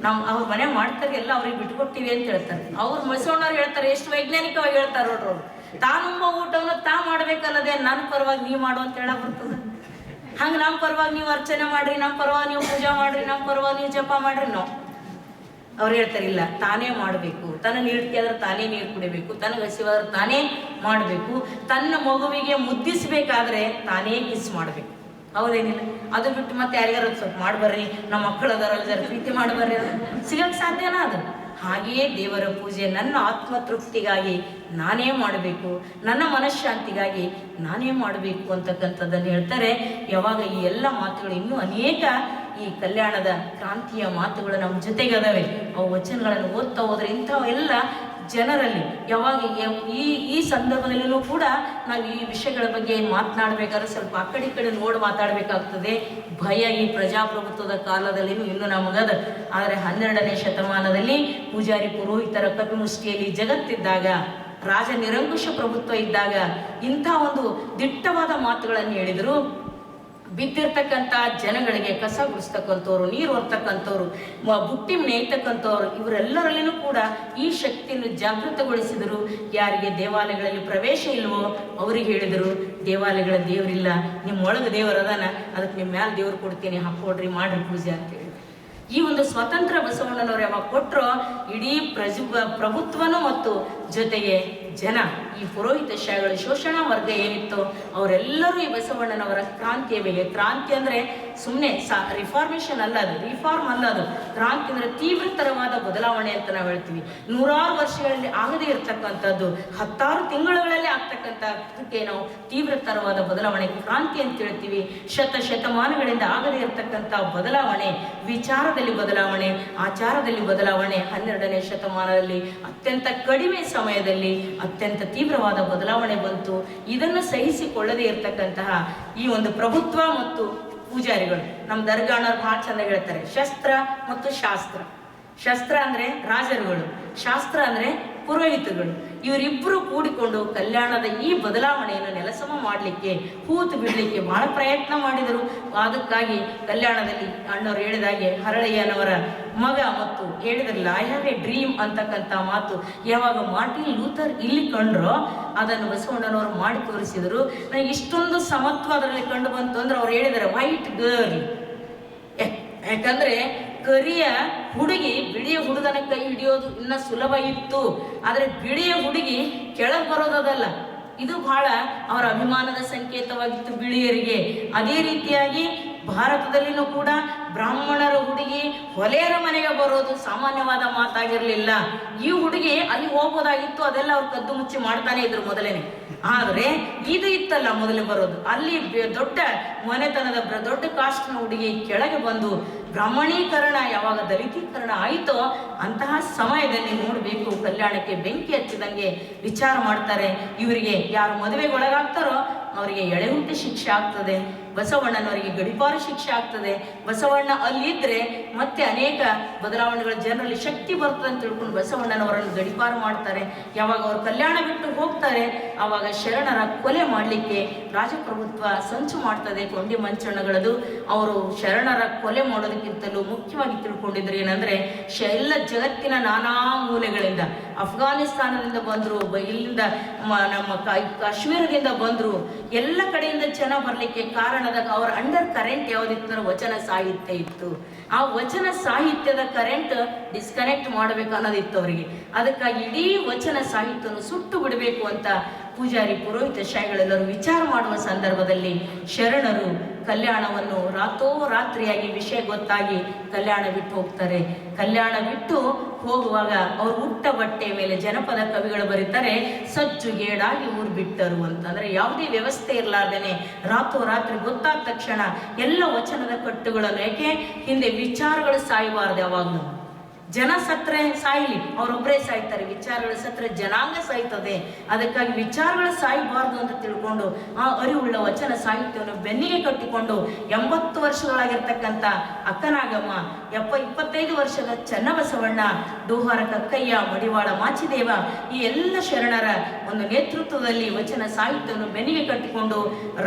ನಾವು ಅವ್ರ ಮನೆ ಮಾಡ್ತಾರೆ ಎಲ್ಲ ಅವ್ರಿಗೆ ಬಿಟ್ಕೊಟ್ಟಿವಿ ಅಂತ ಹೇಳ್ತಾರೆ. ಅವ್ರು ಬಸವಣ್ಣವ್ರು ಹೇಳ್ತಾರೆ, ಎಷ್ಟು ವೈಜ್ಞಾನಿಕವಾಗಿ ಹೇಳ್ತಾರೆ ನೋಡ್ರಿ ಅವ್ರು. ತಾನುಂಬ ಊಟವನ್ನು ತಾ ಮಾಡ್ಬೇಕಲ್ಲದೆ ನನ್ನ ಪರವಾಗಿ ನೀವು ಮಾಡು ಅಂತ ಹೇಳಕ್ ಬರ್ತದ. ಹಂಗೆ ನಮ್ಮ ಪರವಾಗಿ ನೀವು ಅರ್ಚನೆ ಮಾಡ್ರಿ, ನಮ್ಮ ಪರವಾಗಿ ನೀವು ಪೂಜಾ ಮಾಡ್ರಿ, ನಮ್ಮ ಪರವಾಗಿ ನೀವು ಜಪ ಮಾಡ್ರಿ. ನಾವು ಅವ್ರು ಹೇಳ್ತಾರೆ ಇಲ್ಲ, ತಾನೇ ಮಾಡಬೇಕು. ತನ್ನ ನೀಡ್ತಿ ಆದ್ರೆ ತಾನೇ ನೀರು ಕುಡಿಬೇಕು, ತನಗೆ ಹಸಿವಾದ್ರೆ ತಾನೇ ಮಾಡಬೇಕು, ತನ್ನ ಮಗುವಿಗೆ ಮುದ್ದಿಸ್ಬೇಕಾದ್ರೆ ತಾನೇ ಕಿಸ್ ಮಾಡಬೇಕು. ಹೌದೇನಿಲ್ಲ? ಅದು ಬಿಟ್ಟು ಮತ್ತೆ ಯಾರಿಗಾರ ಸ್ವಲ್ಪ ಮಾಡ್ಬರ್ರಿ, ನಮ್ಮ ಮಕ್ಕಳು ಅದರಲ್ಲಿ ಜರ ಪ್ರೀತಿ ಮಾಡ್ಬರ್ರಿ, ಅದು ಸಿಗಕ್ಕೆ ಸಾಧ್ಯನಾ? ಅದು ಹಾಗೆಯೇ ದೇವರ ಪೂಜೆ ನನ್ನ ಆತ್ಮತೃಪ್ತಿಗಾಗಿ ನಾನೇ ಮಾಡಬೇಕು, ನನ್ನ ಮನಃಶಾಂತಿಗಾಗಿ ನಾನೇ ಮಾಡಬೇಕು ಅಂತಕ್ಕಂಥದ್ದನ್ನು ಹೇಳ್ತಾರೆ. ಯಾವಾಗ ಈ ಎಲ್ಲ ಮಾತುಗಳು, ಇನ್ನೂ ಅನೇಕ ಈ ಕಲ್ಯಾಣದ ಕ್ರಾಂತಿಯ ಮಾತುಗಳು ನಮ್ಮ ಜೊತೆಗೆ ಅದಾವೆ. ಅವು ವಚನಗಳನ್ನು ಓದ್ತಾ ಹೋದ್ರೆ ಇಂಥವೆಲ್ಲ ಜನರಲ್ಲಿ ಯಾವಾಗ ಈ ಸಂದರ್ಭದಲ್ಲೂ ಕೂಡ ನಾವು ಈ ವಿಷಯಗಳ ಬಗ್ಗೆ ಮಾತನಾಡಬೇಕಾದ್ರೆ ಸ್ವಲ್ಪ ಆ ಕಡೆ ನೋಡಿ ಮಾತಾಡಬೇಕಾಗ್ತದೆ. ಭಯ ಈ ಪ್ರಜಾಪ್ರಭುತ್ವದ ಕಾಲದಲ್ಲಿನೂ ಇನ್ನೂ ನಮಗದ. ಆದರೆ 12ನೇ ಶತಮಾನದಲ್ಲಿ ಪೂಜಾರಿ ಪುರೋಹಿತರ ಕಪಿಮುಷ್ಟಿಯಲ್ಲಿ ಜಗತ್ತಿದ್ದಾಗ, ರಾಜ ನಿರಂಕುಶ ಪ್ರಭುತ್ವ ಇದ್ದಾಗ ಇಂಥ ಒಂದು ದಿಟ್ಟವಾದ ಮಾತುಗಳನ್ನು ಹೇಳಿದರು. ಬಿದ್ದಿರ್ತಕ್ಕಂಥ ಜನಗಳಿಗೆ ಕಸ ಗುಡಿಸ್ತಕ್ಕಂಥವ್ರು, ನೀರು ಹೊರ್ತಕ್ಕಂಥವ್ರು, ಬುಟ್ಟಿ ನೇಯ್ತಕ್ಕಂಥವ್ರು, ಇವರೆಲ್ಲರಲ್ಲಿನೂ ಕೂಡ ಈ ಶಕ್ತಿಯನ್ನು ಜಾಗೃತಗೊಳಿಸಿದರು. ಯಾರಿಗೆ ದೇವಾಲಯಗಳಲ್ಲಿ ಪ್ರವೇಶ ಇಲ್ವೋ ಅವ್ರಿಗೆ ಹೇಳಿದರು, ದೇವಾಲಯಗಳ ದೇವರಿಲ್ಲ, ನಿಮ್ಮೊಳಗೆ ದೇವರು ಅದಾನ, ಅದಕ್ಕೆ ನಿಮ್ಮ ಮ್ಯಾಲೆ ದೇವ್ರು ಕೊಡ್ತೀನಿ, ಹಾಕೊಡ್ರಿ, ಮಾಡ್ರಿ ಪೂಜೆ ಅಂತೇಳಿ. ಈ ಒಂದು ಸ್ವತಂತ್ರ ಬಸವಣ್ಣನವರು ಯಾವಾಗ ಕೊಟ್ಟರೋ ಇಡೀ ಪ್ರಭುತ್ವನೂ ಮತ್ತು ಜೊತೆಗೆ ಜನ, ಈ ಪುರೋಹಿತ ಶಾಹಿಗಳ ಶೋಷಣಾ ವರ್ಗ ಏನಿತ್ತು ಅವರೆಲ್ಲರೂ ಈ ಬಸವಣ್ಣನವರ ಕ್ರಾಂತಿಯ ಬಗ್ಗೆ, ಕ್ರಾಂತಿ ಅಂದರೆ ಸುಮ್ಮನೆ ರಿಫಾರ್ಮೇಷನ್ ಅಲ್ಲ, ಅದು ರಿಫಾರ್ಮ್ ಅಲ್ಲ, ಅದು ಕ್ರಾಂತಿ ಅಂದರೆ ತೀವ್ರತರವಾದ ಬದಲಾವಣೆ ಅಂತ ನಾವು ಹೇಳ್ತೀವಿ. 100 ವರ್ಷಗಳಲ್ಲಿ ಆಗದೇ ಇರತಕ್ಕಂಥದ್ದು 10 ತಿಂಗಳುಗಳಲ್ಲಿ ಆಗ್ತಕ್ಕಂಥದ್ದಕ್ಕೆ ನಾವು ತೀವ್ರತರವಾದ ಬದಲಾವಣೆ ಕ್ರಾಂತಿ ಅಂತ ಹೇಳ್ತೀವಿ. ಶತಮಾನಗಳಿಂದ ಆಗದೇ ಇರತಕ್ಕಂಥ ಬದಲಾವಣೆ, ವಿಚಾರದಲ್ಲಿ ಬದಲಾವಣೆ, ಆಚಾರದಲ್ಲಿ ಬದಲಾವಣೆ 12ನೇ ಶತಮಾನದಲ್ಲಿ ಅತ್ಯಂತ ಕಡಿಮೆ ಸಮಯದಲ್ಲಿ ಅತ್ಯಂತ ತೀವ್ರವಾದ ಬದಲಾವಣೆ ಬಂತು. ಇದನ್ನು ಸಹಿಸಿಕೊಳ್ಳದೇ ಇರತಕ್ಕಂತಹ ಈ ಒಂದು ಪ್ರಭುತ್ವ ಮತ್ತು ಪೂಜಾರಿಗಳು, ನಮ್ಮ ದರ್ಗಾಣವ್ರು ಭಾಳ ಚಂದ ಹೇಳ್ತಾರೆ, ಶಸ್ತ್ರ ಮತ್ತು ಶಾಸ್ತ್ರ. ಶಸ್ತ್ರ ಅಂದರೆ ರಾಜರುಗಳು, ಶಾಸ್ತ್ರ ಅಂದರೆ ಪುರೋಹಿತಗಳು. ಇವರಿಬ್ಬರು ಕೂಡಿಕೊಂಡು ಕಲ್ಯಾಣದ ಈ ಬದಲಾವಣೆಯನ್ನು ನೆಲಸಮ ಮಾಡಲಿಕ್ಕೆ, ಹೂತು ಬಿಡಲಿಕ್ಕೆ ಬಹಳ ಪ್ರಯತ್ನ ಮಾಡಿದರು. ಅದಕ್ಕಾಗಿ ಕಲ್ಯಾಣದಲ್ಲಿ ಅಣ್ಣವ್ರು ಹೇಳಿದಾಗೆ ಹರಳಯ್ಯನವರ ಮಗ ಮತ್ತು ಹೇಳಿದ್ರಲ್ಲ ಐ ಹ್ಯಾವ್ ಎ ಡ್ರೀಮ್ ಅಂತಕ್ಕಂಥ ಮಾತು ಯಾವಾಗ ಮಾರ್ಟಿನ್ ಲೂಥರ್ ಇಲ್ಲಿ ಕಂಡ್ರೋ ಅದನ್ನು ಬಸವಣ್ಣನವರು ಮಾಡಿ ತೋರಿಸಿದರು. ನನಗೆ ಇಷ್ಟೊಂದು ಸಮತ್ವ ಅದರಲ್ಲಿ ಕಂಡು ಬಂತು ಅಂದ್ರೆ ಅವ್ರು ಹೇಳಿದ್ದಾರೆ ವೈಟ್ ಗರ್ಲ್. ಯಾಕಂದ್ರೆ ಕರಿಯ ಹುಡುಗಿ ಬಿಳಿಯ ಹುಡುಗನ ಕೈ ಹಿಡಿಯೋದು ಇನ್ನ ಸುಲಭ ಇತ್ತು, ಆದರೆ ಬಿಳಿಯ ಹುಡುಗಿ ಕೆಳಗೆ ಬರೋದಲ್ಲ. ಇದು ಬಹಳ ಅವರ ಅಭಿಮಾನದ ಸಂಕೇತವಾಗಿತ್ತು ಬಿಳಿಯರಿಗೆ. ಅದೇ ರೀತಿಯಾಗಿ ಭಾರತದಲ್ಲಿನೂ ಕೂಡ ಬ್ರಾಹ್ಮಣರ ಹುಡುಗಿ ಹೊಲೆಯರ ಮನೆಗೆ ಬರೋದು ಸಾಮಾನ್ಯವಾದ ಮಾತಾಗಿರಲಿಲ್ಲ. ಈ ಹುಡುಗಿ ಅಲ್ಲಿ ಹೋಗ್ಬೋದಾಗಿತ್ತು, ಅದೆಲ್ಲ ಅವ್ರು ಕದ್ದು ಮುಚ್ಚಿ ಮಾಡ್ತಾನೆ ಇದ್ರು ಮೊದಲೇನೆ. ಆದರೆ ಇದು ಇತ್ತಲ್ಲ ಮೊದಲೇ ಬರೋದು, ಅಲ್ಲಿ ದೊಡ್ಡ ಮನೆತನದ ದೊಡ್ಡ ಕಾಸ್ಟ್ನ ಹುಡುಗಿ ಕೆಳಗೆ ಬಂದು ಬ್ರಾಹ್ಮಣೀಕರಣ ಯಾವಾಗ ದಲಿತೀಕರಣ ಆಯಿತೋ ಅಂತಹ ಸಮಯದಲ್ಲಿ ನೋಡಬೇಕು ಕಲ್ಯಾಣಕ್ಕೆ ಬೆಂಕಿ ಹಚ್ಚಿದಂಗೆ ವಿಚಾರ ಮಾಡ್ತಾರೆ. ಇವರಿಗೆ ಯಾರು ಮದುವೆಗೆ ಒಳಗಾಗ್ತಾರೋ ಅವರಿಗೆ ಎಳೆಹುಂಟೆ ಶಿಕ್ಷೆ ಆಗ್ತದೆ, ಬಸವಣ್ಣನವರಿಗೆ ಗಡಿಪಾರು ಶಿಕ್ಷೆ ಆಗ್ತದೆ. ಬಸವಣ್ಣ ಅಲ್ಲಿದ್ದರೆ ಮತ್ತೆ ಅನೇಕ ಬದಲಾವಣೆಗಳ ಜನರಲ್ಲಿ ಶಕ್ತಿ ಬರ್ತದೆ ಅಂತ ತಿಳ್ಕೊಂಡು ಬಸವಣ್ಣನವರನ್ನು ಗಡಿಪಾರು ಮಾಡ್ತಾರೆ. ಯಾವಾಗ ಅವರು ಕಲ್ಯಾಣ ಬಿಟ್ಟು ಹೋಗ್ತಾರೆ ಆವಾಗ ಶರಣರ ಕೊಲೆ ಮಾಡಲಿಕ್ಕೆ ರಾಜಪ್ರಭುತ್ವ ಸಂಚು ಮಾಡ್ತದೆ. ಕೊಂಡಿ ಮಂಚಣ್ಣಗಳದು ಅವರು ಶರಣರ ಕೊಲೆ ಮಾಡೋದಕ್ಕಿಂತಲೂ ಮುಖ್ಯವಾಗಿ ತಿಳ್ಕೊಂಡಿದ್ರು ಏನಂದರೆ ಎಲ್ಲ ಜಗತ್ತಿನ ನಾನಾ ಮೂಲೆಗಳಿಂದ, ಅಫ್ಘಾನಿಸ್ತಾನದಿಂದ ಬಂದರು, ಇಲ್ಲಿಂದ ನಮ್ಮ ಕಾಶ್ಮೀರದಿಂದ ಬಂದರು, ಎಲ್ಲ ಕಡೆಯಿಂದ ಜನ ಬರಲಿಕ್ಕೆ ಕಾರಣದ ಅವರ ಅಂಡರ್ ಕರೆಂಟ್ ಯಾವುದಿತ್ತು, ವಚನ ಸಾಹಿತ್ಯ ಇತ್ತು. ಆ ವಚನ ಸಾಹಿತ್ಯದ ಕರೆಂಟ್ ಡಿಸ್ಕನೆಕ್ಟ್ ಮಾಡಬೇಕು ಅನ್ನೋದಿತ್ತು ಅವರಿಗೆ. ಅದಕ್ಕಾಗಿ ಇಡೀ ವಚನ ಸಾಹಿತ್ಯವನ್ನು ಸುಟ್ಟು ಬಿಡಬೇಕು ಅಂತ ಪೂಜಾರಿ ಪುರೋಹಿತ ಶಾಹಿಗಳೆಲ್ಲರೂ ವಿಚಾರ ಮಾಡುವ ಸಂದರ್ಭದಲ್ಲಿ ಶರಣರು ಕಲ್ಯಾಣವನ್ನು ರಾತ್ರಿಯಾಗಿ ವಿಷಯ ಗೊತ್ತಾಗಿ ಕಲ್ಯಾಣ ಬಿಟ್ಟು ಹೋಗ್ತಾರೆ. ಕಲ್ಯಾಣ ಬಿಟ್ಟು ಹೋಗುವಾಗ ಅವರು ಹುಟ್ಟ ಬಟ್ಟೆ ಮೇಲೆ ಜನಪದ ಕವಿಗಳು ಬರೀತಾರೆ, ಸಜ್ಜುಗೇಡಾಗಿ ಊರು ಬಿಟ್ಟರು ಅಂತಂದ್ರೆ ಯಾವುದೇ ವ್ಯವಸ್ಥೆ ಇರಲಾರ್ದೇನೆ ರಾತ್ರಿ ಗೊತ್ತಾದ ತಕ್ಷಣ ಎಲ್ಲ ವಚನದ ಕಟ್ಟುಗಳನ್ನು, ಯಾಕೆ ಹಿಂದೆ ವಿಚಾರಗಳು ಸಾಯಬಾರ್ದು, ಯಾವಾಗಲೂ ಜನ ಸತ್ರೆ ಸಾಯ್ಲಿ, ಅವರೊಬ್ಬರೇ ಸಾಯ್ತಾರೆ. ವಿಚಾರಗಳ ಸತ್ರೆ ಜನಾಂಗ ಸಾಯ್ತದೆ. ಅದಕ್ಕಾಗಿ ವಿಚಾರಗಳು ಸಾಯಬಾರ್ದು ಅಂತ ತಿಳ್ಕೊಂಡು ಆ ಅರಿವುಳ್ಳ ವಚನ ಸಾಹಿತ್ಯವನ್ನು ಬೆನ್ನಿಗೆ ಕಟ್ಟಿಕೊಂಡು 80 ವರ್ಷಗಳಾಗಿರ್ತಕ್ಕಂಥ ಅಕ್ಕನಾಗಮ್ಮ, 25 ವರ್ಷದ ಚನ್ನಬಸವಣ್ಣ, ಡೋಹಾರ ಕಕ್ಕಯ್ಯ, ಮಡಿವಾಳ ಮಾಚಿದೇವ, ಈ ಎಲ್ಲ ಶರಣರ ಒಂದು ನೇತೃತ್ವದಲ್ಲಿ ವಚನ ಸಾಹಿತ್ಯವನ್ನು ಬೆನ್ನಿಗೆ ಕಟ್ಟಿಕೊಂಡು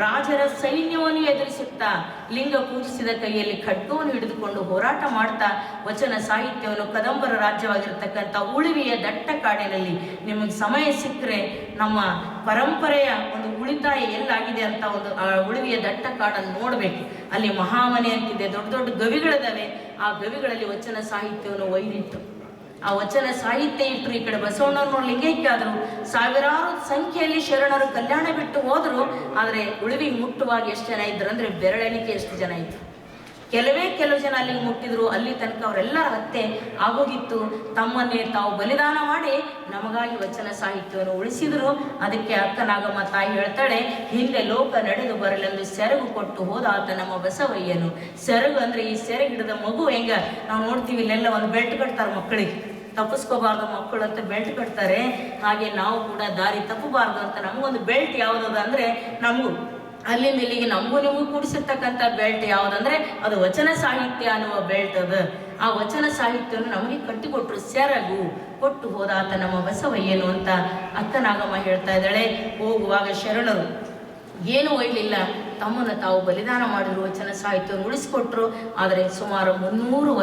ರಾಜರ ಸೈನ್ಯವನ್ನು ಎದುರಿಸುತ್ತಾ, ಲಿಂಗ ಪೂಜಿಸಿದ ಕೈಯಲ್ಲಿ ಖಡ್ಗವನ್ನು ಹಿಡಿದುಕೊಂಡು ಹೋರಾಟ ಮಾಡ್ತಾ ವಚನ ಸಾಹಿತ್ಯವನ್ನು ಕದಂಬರ ರಾಜ್ಯವಾಗಿರ್ತಕ್ಕಂಥ ಉಳುವಿಯ ದಟ್ಟ ಕಾಡಿನಲ್ಲಿ ನಿಮಗೆ ಸಮಯ ಸಿಕ್ಕರೆ ನಮ್ಮ ಪರಂಪರೆಯ ಒಂದು ಉಳಿತಾಯ ಎಲ್ಲಾಗಿದೆ ಅಂತ ಒಂದು ಉಳುವಿಯ ದಟ್ಟ ಕಾಡನ್ನು ನೋಡಬೇಕು. ಅಲ್ಲಿ ಮಹಾಮನೆ ಅಂತಿದೆ, ದೊಡ್ಡ ದೊಡ್ಡ ಗವಿಗಳಿದಾವೆ. ಆ ಗವಿಗಳಲ್ಲಿ ವಚನ ಸಾಹಿತ್ಯವನ್ನು ಒಯ್ದಿಟ್ಟು ಆ ವಚನ ಸಾಹಿತ್ಯ ಇಟ್ಟರು. ಈ ಕಡೆ ಬಸವಣ್ಣವ್ರನ್ನ ಲಿಂಗೈಕ್ಯ ಆದರು. ಸಾವಿರಾರು ಸಂಖ್ಯೆಯಲ್ಲಿ ಶರಣರು ಕಲ್ಯಾಣ ಬಿಟ್ಟು ಹೋದರು. ಆದರೆ ಉಳುವಿಗೆ ಮುಟ್ಟುವಾಗ ಎಷ್ಟು ಜನ ಇದ್ರು ಅಂದರೆ ಬೆರಳೆಣಿಕೆ ಎಷ್ಟು ಜನ ಇದ್ರು. ಕೆಲವು ಜನ ಅಲ್ಲಿಗೆ ಮುಟ್ಟಿದ್ರು. ಅಲ್ಲಿ ತನಕ ಅವರೆಲ್ಲರ ಹತ್ಯೆ ಆಗೋಗಿತ್ತು. ತಮ್ಮನ್ನೇ ತಾವು ಬಲಿದಾನ ಮಾಡಿ ನಮಗಾಗಿ ವಚನ ಸಾಹಿತ್ಯವನ್ನು ಉಳಿಸಿದ್ರು. ಅದಕ್ಕೆ ಅಕ್ಕನಾಗಮ್ಮ ತಾಯಿ ಹೇಳ್ತಾಳೆ, ಹಿಂದೆ ಲೋಕ ನಡೆದು ಬರಲೆಂದು ಸೆರಗು ಕೊಟ್ಟು ಹೋದ ಆತ ನಮ್ಮ ಬಸವಯ್ಯನು. ಸೆರಗು ಅಂದ್ರೆ ಈ ಸೆರಗು ಹಿಡಿದ ಮಗು ಹೆಂಗ ನಾವು ನೋಡ್ತೀವಿ, ಇಲ್ಲೆಲ್ಲ ಒಂದು ಬೆಲ್ಟ್ ಕಟ್ತಾರೆ ಮಕ್ಕಳಿಗೆ, ತಪ್ಪಿಸ್ಕೋಬಾರ್ದು ಮಕ್ಕಳು ಅಂತ ಬೆಲ್ಟ್ ಕಟ್ತಾರೆ. ಹಾಗೆ ನಾವು ಕೂಡ ದಾರಿ ತಪ್ಪಬಾರ್ದು ಅಂತ ನಮಗೊಂದು ಬೆಲ್ಟ್ ಯಾವುದದ ಅಂದ್ರೆ, ನಮಗೂ ಅಲ್ಲಿಂದ ಇಲ್ಲಿಗೆ ನಮಗೂ ನಿಮಗೂ ಕೂಡಿಸಿರ್ತಕ್ಕಂಥ ಬೆಲ್ಟ್ ಯಾವುದಂದ್ರೆ ಅದು ವಚನ ಸಾಹಿತ್ಯ ಅನ್ನುವ ಬೆಲ್ಟ್ ಅದ. ಆ ವಚನ ಸಾಹಿತ್ಯವನ್ನು ನಮಗೆ ಕಟ್ಟಿಕೊಟ್ರು. ಸೆರಗು ಕೊಟ್ಟು ಹೋದಾತ ನಮ್ಮ ಬಸವಯ್ಯನು ಅಂತ ಅಕ್ಕನಾಗಮ್ಮ ಹೇಳ್ತಾ ಇದ್ದಾಳೆ. ಹೋಗುವಾಗ ಶರಣರು ಏನು ಒಯ್ಲಿಲ್ಲ, ತಮ್ಮನ್ನು ತಾವು ಬಲಿದಾನ ಮಾಡಿದ್ರು, ವಚನ ಸಾಹಿತ್ಯವನ್ನು ಉಳಿಸಿಕೊಟ್ರು. ಆದರೆ ಸುಮಾರು 300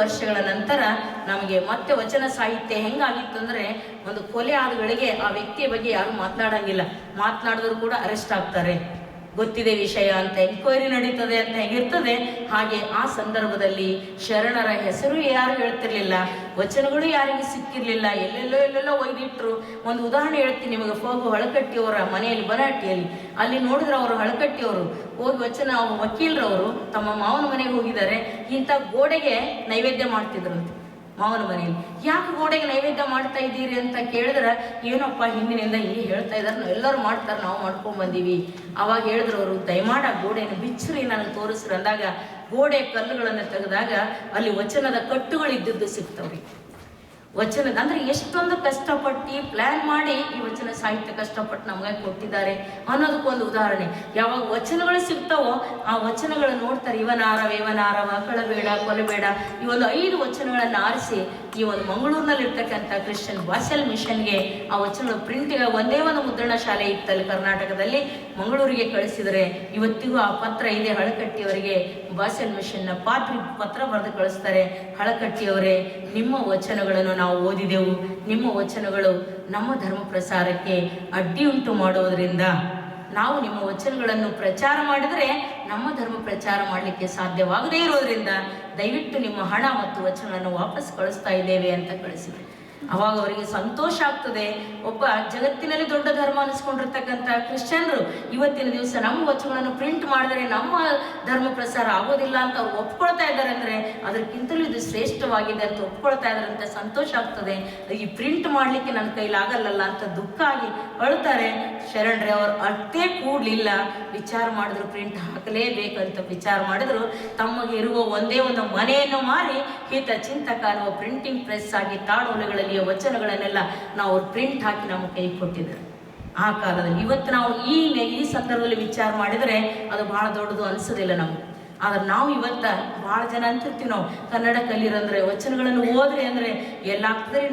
ವರ್ಷಗಳ ನಂತರ ನಮಗೆ ಮತ್ತೆ ವಚನ ಸಾಹಿತ್ಯ ಹೆಂಗಾಗಿತ್ತು ಅಂದರೆ, ಒಂದು ಕೊಲೆ ಆದ ಗಳಿಗೆ ಆ ವ್ಯಕ್ತಿಯ ಬಗ್ಗೆ ಯಾರು ಮಾತನಾಡಂಗಿಲ್ಲ. ಮಾತನಾಡಿದ್ರು ಕೂಡ ಅರೆಸ್ಟ್ ಆಗ್ತಾರೆ. ಗೊತ್ತಿದೆ ವಿಷಯ ಅಂತ ಎನ್ಕ್ವೈರಿ ನಡೀತದೆ ಅಂತ ಹೇಗಿರ್ತದೆ. ಹಾಗೆ ಆ ಸಂದರ್ಭದಲ್ಲಿ ಶರಣರ ಹೆಸರು ಯಾರು ಹೇಳ್ತಿರ್ಲಿಲ್ಲ, ವಚನಗಳು ಯಾರಿಗೂ ಸಿಕ್ಕಿರ್ಲಿಲ್ಲ. ಎಲ್ಲೆಲ್ಲೋ ಒಯ್ದಿಟ್ರು. ಒಂದು ಉದಾಹರಣೆ ಹೇಳ್ತೀನಿ ನಿಮಗೆ. ಹೋಗು ಹಳಕಟ್ಟಿಯವರ ಮನೆಯಲ್ಲಿ ಬನಹಟ್ಟಿಯಲ್ಲಿ ಅಲ್ಲಿ ನೋಡಿದ್ರೆ ಅವರು ಹಳಕಟ್ಟಿಯವರು ಹೋಗಿ ವಚನ ವಕೀಲರವರು ತಮ್ಮ ಮಾವನ ಮನೆಗೆ ಹೋಗಿದ್ದಾರೆ. ಇಂಥ ಗೋಡೆಗೆ ನೈವೇದ್ಯ ಮಾಡ್ತಿದ್ರಂತೆ ಮಾವನ ಮನೆಯಲ್ಲಿ. ಯಾಕೆ ಗೋಡೆಗೆ ನೈವೇದ್ಯ ಮಾಡ್ತಾ ಇದ್ದೀರಿ ಅಂತ ಕೇಳಿದ್ರೆ, ಏನಪ್ಪ ಹಿಂದಿನಿಂದ ಇಲ್ಲಿ ಹೇಳ್ತಾ ಇದ್ದಾರೆ, ಎಲ್ಲರೂ ಮಾಡ್ತಾರೆ, ನಾವು ಮಾಡ್ಕೊಂಡ್ ಬಂದೀವಿ. ಅವಾಗ ಹೇಳಿದ್ರು ಅವರು, ದಯಮಾಡ ಗೋಡೆಯನ್ನು ಬಿಚ್ಚರಿ ನನಗೆ ತೋರಿಸ್ರಿ ಅಂದಾಗ ಗೋಡೆ ಕಲ್ಲುಗಳನ್ನು ತೆಗೆದಾಗ ಅಲ್ಲಿ ವಚನದ ಕಟ್ಟುಗಳಿದ್ದದ್ದು ಸಿಗ್ತವ್ರಿ. ವಚನದ ಅಂದ್ರೆ ಎಷ್ಟೊಂದು ಕಷ್ಟಪಟ್ಟು ಪ್ಲಾನ್ ಮಾಡಿ ಈ ವಚನ ಸಾಹಿತ್ಯ ಕಷ್ಟಪಟ್ಟು ನಮಗೆ ಕೊಟ್ಟಿದ್ದಾರೆ ಅನ್ನೋದಕ್ಕೊಂದು ಉದಾಹರಣೆ. ಯಾವಾಗ ವಚನಗಳು ಸಿಗ್ತಾವೋ ಆ ವಚನಗಳು ನೋಡ್ತಾರೆ. ಇವನಾರವ ಕಳಬೇಡ ಕೊಲಬೇಡ, ಈ ಒಂದು 5 ವಚನಗಳನ್ನು ಆರಿಸಿ ಈ ಒಂದು ಮಂಗಳೂರಿನಲ್ಲಿ ಇರ್ತಕ್ಕಂಥ ಕ್ರಿಶ್ಚಿಯನ್ ಬಾಸೆಲ್ ಮಿಷನ್ಗೆ ಆ ವಚನಗಳು ಪ್ರಿಂಟಿಗೆ ಒಂದೇ ಒಂದು ಮುದ್ರಣ ಶಾಲೆ ಇತ್ತಲ್ಲಿ ಕರ್ನಾಟಕದಲ್ಲಿ, ಮಂಗಳೂರಿಗೆ ಕಳಿಸಿದರೆ ಇವತ್ತಿಗೂ ಆ ಪತ್ರ ಇದೆ. ಹಳಕಟ್ಟಿಯವರಿಗೆ ಬಾಸೆಲ್ ಮಿಷನ್ನ ಪಾದ್ರಿ ಪತ್ರ ಬರೆದು ಕಳಿಸ್ತಾರೆ. ಹಳಕಟ್ಟಿಯವರೇ, ನಿಮ್ಮ ವಚನಗಳನ್ನು ನಾವು ಓದಿದೆವು. ನಿಮ್ಮ ವಚನಗಳು ನಮ್ಮ ಧರ್ಮ ಪ್ರಸಾರಕ್ಕೆ ಅಡ್ಡಿಯುಂಟು ಮಾಡುವುದರಿಂದ ನಾವು ನಿಮ್ಮ ವಚನಗಳನ್ನು ಪ್ರಚಾರ ಮಾಡಿದರೆ ನಮ್ಮ ಧರ್ಮ ಪ್ರಚಾರ ಮಾಡಲಿಕ್ಕೆ ಸಾಧ್ಯವಾಗದೇ ಇರೋದ್ರಿಂದ ದಯವಿಟ್ಟು ನಿಮ್ಮ ಹಣ ಮತ್ತು ವಚನಗಳನ್ನು ವಾಪಸ್ ಕಳಿಸ್ತಾ ಇದ್ದೇವೆ ಅಂತ ಕಳಿಸಿದ್ರು. ಅವಾಗ ಅವರಿಗೆ ಸಂತೋಷ ಆಗ್ತದೆ. ಒಬ್ಬ ಜಗತ್ತಿನಲ್ಲಿ ದೊಡ್ಡ ಧರ್ಮ ಅನಿಸ್ಕೊಂಡಿರ್ತಕ್ಕಂಥ ಕ್ರಿಶ್ಚಿಯನ್ರು ಇವತ್ತಿನ ದಿವಸ ನಮ್ಮ ವಚನಗಳನ್ನು ಪ್ರಿಂಟ್ ಮಾಡಿದರೆ ನಮ್ಮ ಧರ್ಮ ಪ್ರಸಾರ ಆಗೋದಿಲ್ಲ ಅಂತ ಅವ್ರು ಒಪ್ಕೊಳ್ತಾ ಇದ್ದಾರೆ ಅಂದರೆ ಅದಕ್ಕಿಂತಲೂ ಇದು ಶ್ರೇಷ್ಠವಾಗಿದೆ ಅಂತ ಒಪ್ಕೊಳ್ತಾ ಇದ್ದಾರೆ ಅಂತ ಸಂತೋಷ ಆಗ್ತದೆ. ಈ ಪ್ರಿಂಟ್ ಮಾಡಲಿಕ್ಕೆ ನನ್ನ ಕೈಲಾಗಲ್ಲ ಅಂತ ದುಃಖ ಆಗಿ ಅಳ್ತಾರೆ. ಶರಣ್ರೆ ಅವರು ಅಷ್ಟೇ ಕೂಡ್ಲಿಲ್ಲ, ವಿಚಾರ ಮಾಡಿದ್ರು, ಪ್ರಿಂಟ್ ಹಾಕಲೇಬೇಕಂತ ವಿಚಾರ ಮಾಡಿದ್ರು. ತಮಗೆ ಇರುವ ಒಂದೇ ಒಂದು ಮನೆಯನ್ನು ಮಾರಿ ಹಿತ ಚಿಂತಕ ಅನ್ನುವ ಪ್ರಿಂಟಿಂಗ್ ಪ್ರೆಸ್ ಆಗಿ ತಾಡೋಲೆಗಳಲ್ಲಿ ವಚನಗಳನ್ನೆಲ್ಲ ನಾವು ಪ್ರಿಂಟ್ ಹಾಕಿ ನಮ್ಮ ಕೈ ಕೊಟ್ಟಿದ್ದಾರೆ ಆ ಕಾಲದಲ್ಲಿ. ಇವತ್ತು ನಾವು ಈ ಸಂದರ್ಭದಲ್ಲಿ ವಿಚಾರ ಮಾಡಿದರೆ ಅದು ಬಹಳ ದೊಡ್ಡದು ಅನಿಸೋದಿಲ್ಲ ನಮ್ಗೆ. ಆದ್ರೆ ನಾವು ಇವತ್ತ ಭಾಳ ಜನ ಅಂತಿರ್ತೀವಿ, ನಾವು ಕನ್ನಡ ಕಲೀರಂದ್ರೆ ವಚನಗಳನ್ನು ಓದ್ರಿ ಅಂದ್ರೆ ಎಲ್ಲಾಗ್ತದೆ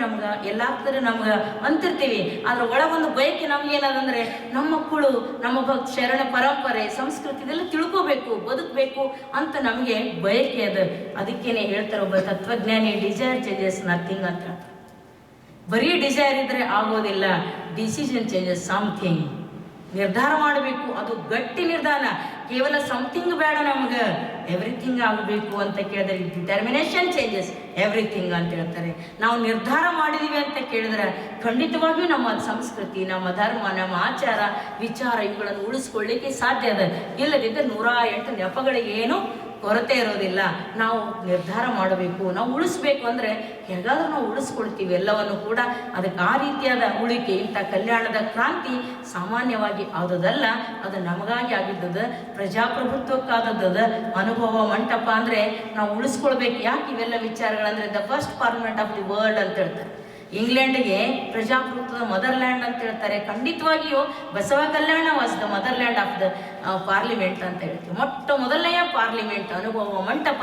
ನಮ್ಗೆ ಅಂತಿರ್ತೀವಿ. ಆದ್ರೆ ಒಳಗೊಂದು ಬಯಕೆ ನಮ್ಗೇನದಂದ್ರೆ ನಮ್ಮ ಮಕ್ಕಳು ನಮ್ಮ ಶರಣ ಪರಂಪರೆ ಸಂಸ್ಕೃತಿ ಇದೆಲ್ಲ ತಿಳ್ಕೋಬೇಕು, ಬದುಕಬೇಕು ಅಂತ ನಮಗೆ ಬಯಕೆ ಅದ. ಅದಕ್ಕೇನೆ ಹೇಳ್ತಾರೆ ಒಬ್ಬ ತತ್ವಜ್ಞಾನಿ, ಡಿಸೈರ್ ಚೇಂಜಸ್ ನಥಿಂಗ್ ಅಂತ. ಬರೀ ಡಿಸೈರ್ ಇದ್ರೆ ಆಗೋದಿಲ್ಲ, ಡಿಸಿಷನ್ ಚೇಂಜಸ್ ಸಮಥಿಂಗ್. ನಿರ್ಧಾರ ಮಾಡಬೇಕು, ಅದು ಗಟ್ಟಿ ನಿರ್ಧಾರ. ಕೇವಲ ಸಮಥಿಂಗ್ ಬೇಡ, ನಮ್ಗೆ ಎವ್ರಿಥಿಂಗ್ ಆಗಬೇಕು ಅಂತ ಕೇಳಿದ್ರೆ ಡಿಟರ್ಮಿನೇಷನ್ ಚೇಂಜಸ್ ಎವ್ರಿಥಿಂಗ್ ಅಂತ ಹೇಳ್ತಾರೆ. ನಾವು ನಿರ್ಧಾರ ಮಾಡಿದೀವಿ ಅಂತ ಕೇಳಿದ್ರೆ ಖಂಡಿತವಾಗಿಯೂ ನಮ್ಮ ಸಂಸ್ಕೃತಿ, ನಮ್ಮ ಧರ್ಮ, ನಮ್ಮ ಆಚಾರ ವಿಚಾರ ಇವುಗಳನ್ನು ಉಳಿಸ್ಕೊಳ್ಳಿಕ್ಕೆ ಸಾಧ್ಯ ಅದ. ಇಲ್ಲದಿದ್ದರೆ 108 ನೆಪಗಳಿಗೆ ಏನು ಕೊರತೆ ಇರೋದಿಲ್ಲ. ನಾವು ನಿರ್ಧಾರ ಮಾಡಬೇಕು, ನಾವು ಉಳಿಸ್ಬೇಕು ಅಂದರೆ ಹೇಗಾದ್ರೂ ನಾವು ಉಳಿಸ್ಕೊಳ್ತೀವಿ ಎಲ್ಲವನ್ನು ಕೂಡ. ಅದಕ್ಕೆ ಆ ರೀತಿಯಾದ ಉಳಿಕೆ, ಇಂಥ ಕಲ್ಯಾಣದ ಕ್ರಾಂತಿ ಸಾಮಾನ್ಯವಾಗಿ ಆದದಲ್ಲ, ಅದು ನಮಗಾಗಿ ಆಗಿದ್ದದ, ಪ್ರಜಾಪ್ರಭುತ್ವಕ್ಕಾದದ್ದದ. ಅನುಭವ ಮಂಟಪ ಅಂದರೆ ನಾವು ಉಳಿಸ್ಕೊಳ್ಬೇಕು. ಯಾಕೆ ಇವೆಲ್ಲ ವಿಚಾರಗಳಂದರೆ the first parliament of the world ಅಂತ ಹೇಳ್ತಾರೆ. ಇಂಗ್ಲೆಂಡ್ಗೆ ಪ್ರಜಾಪ್ರಭುತ್ವದ ಮದರ್ಲ್ಯಾಂಡ್ ಅಂತ ಹೇಳ್ತಾರೆ. ಖಂಡಿತವಾಗಿಯೂ Basava Kalyana was the motherland of the parliament ಅಂತ ಹೇಳ್ತೀವಿ. ಮೊಟ್ಟ ಮೊದಲನೆಯ ಪಾರ್ಲಿಮೆಂಟ್, ಅನುಭವ ಮಂಟಪ.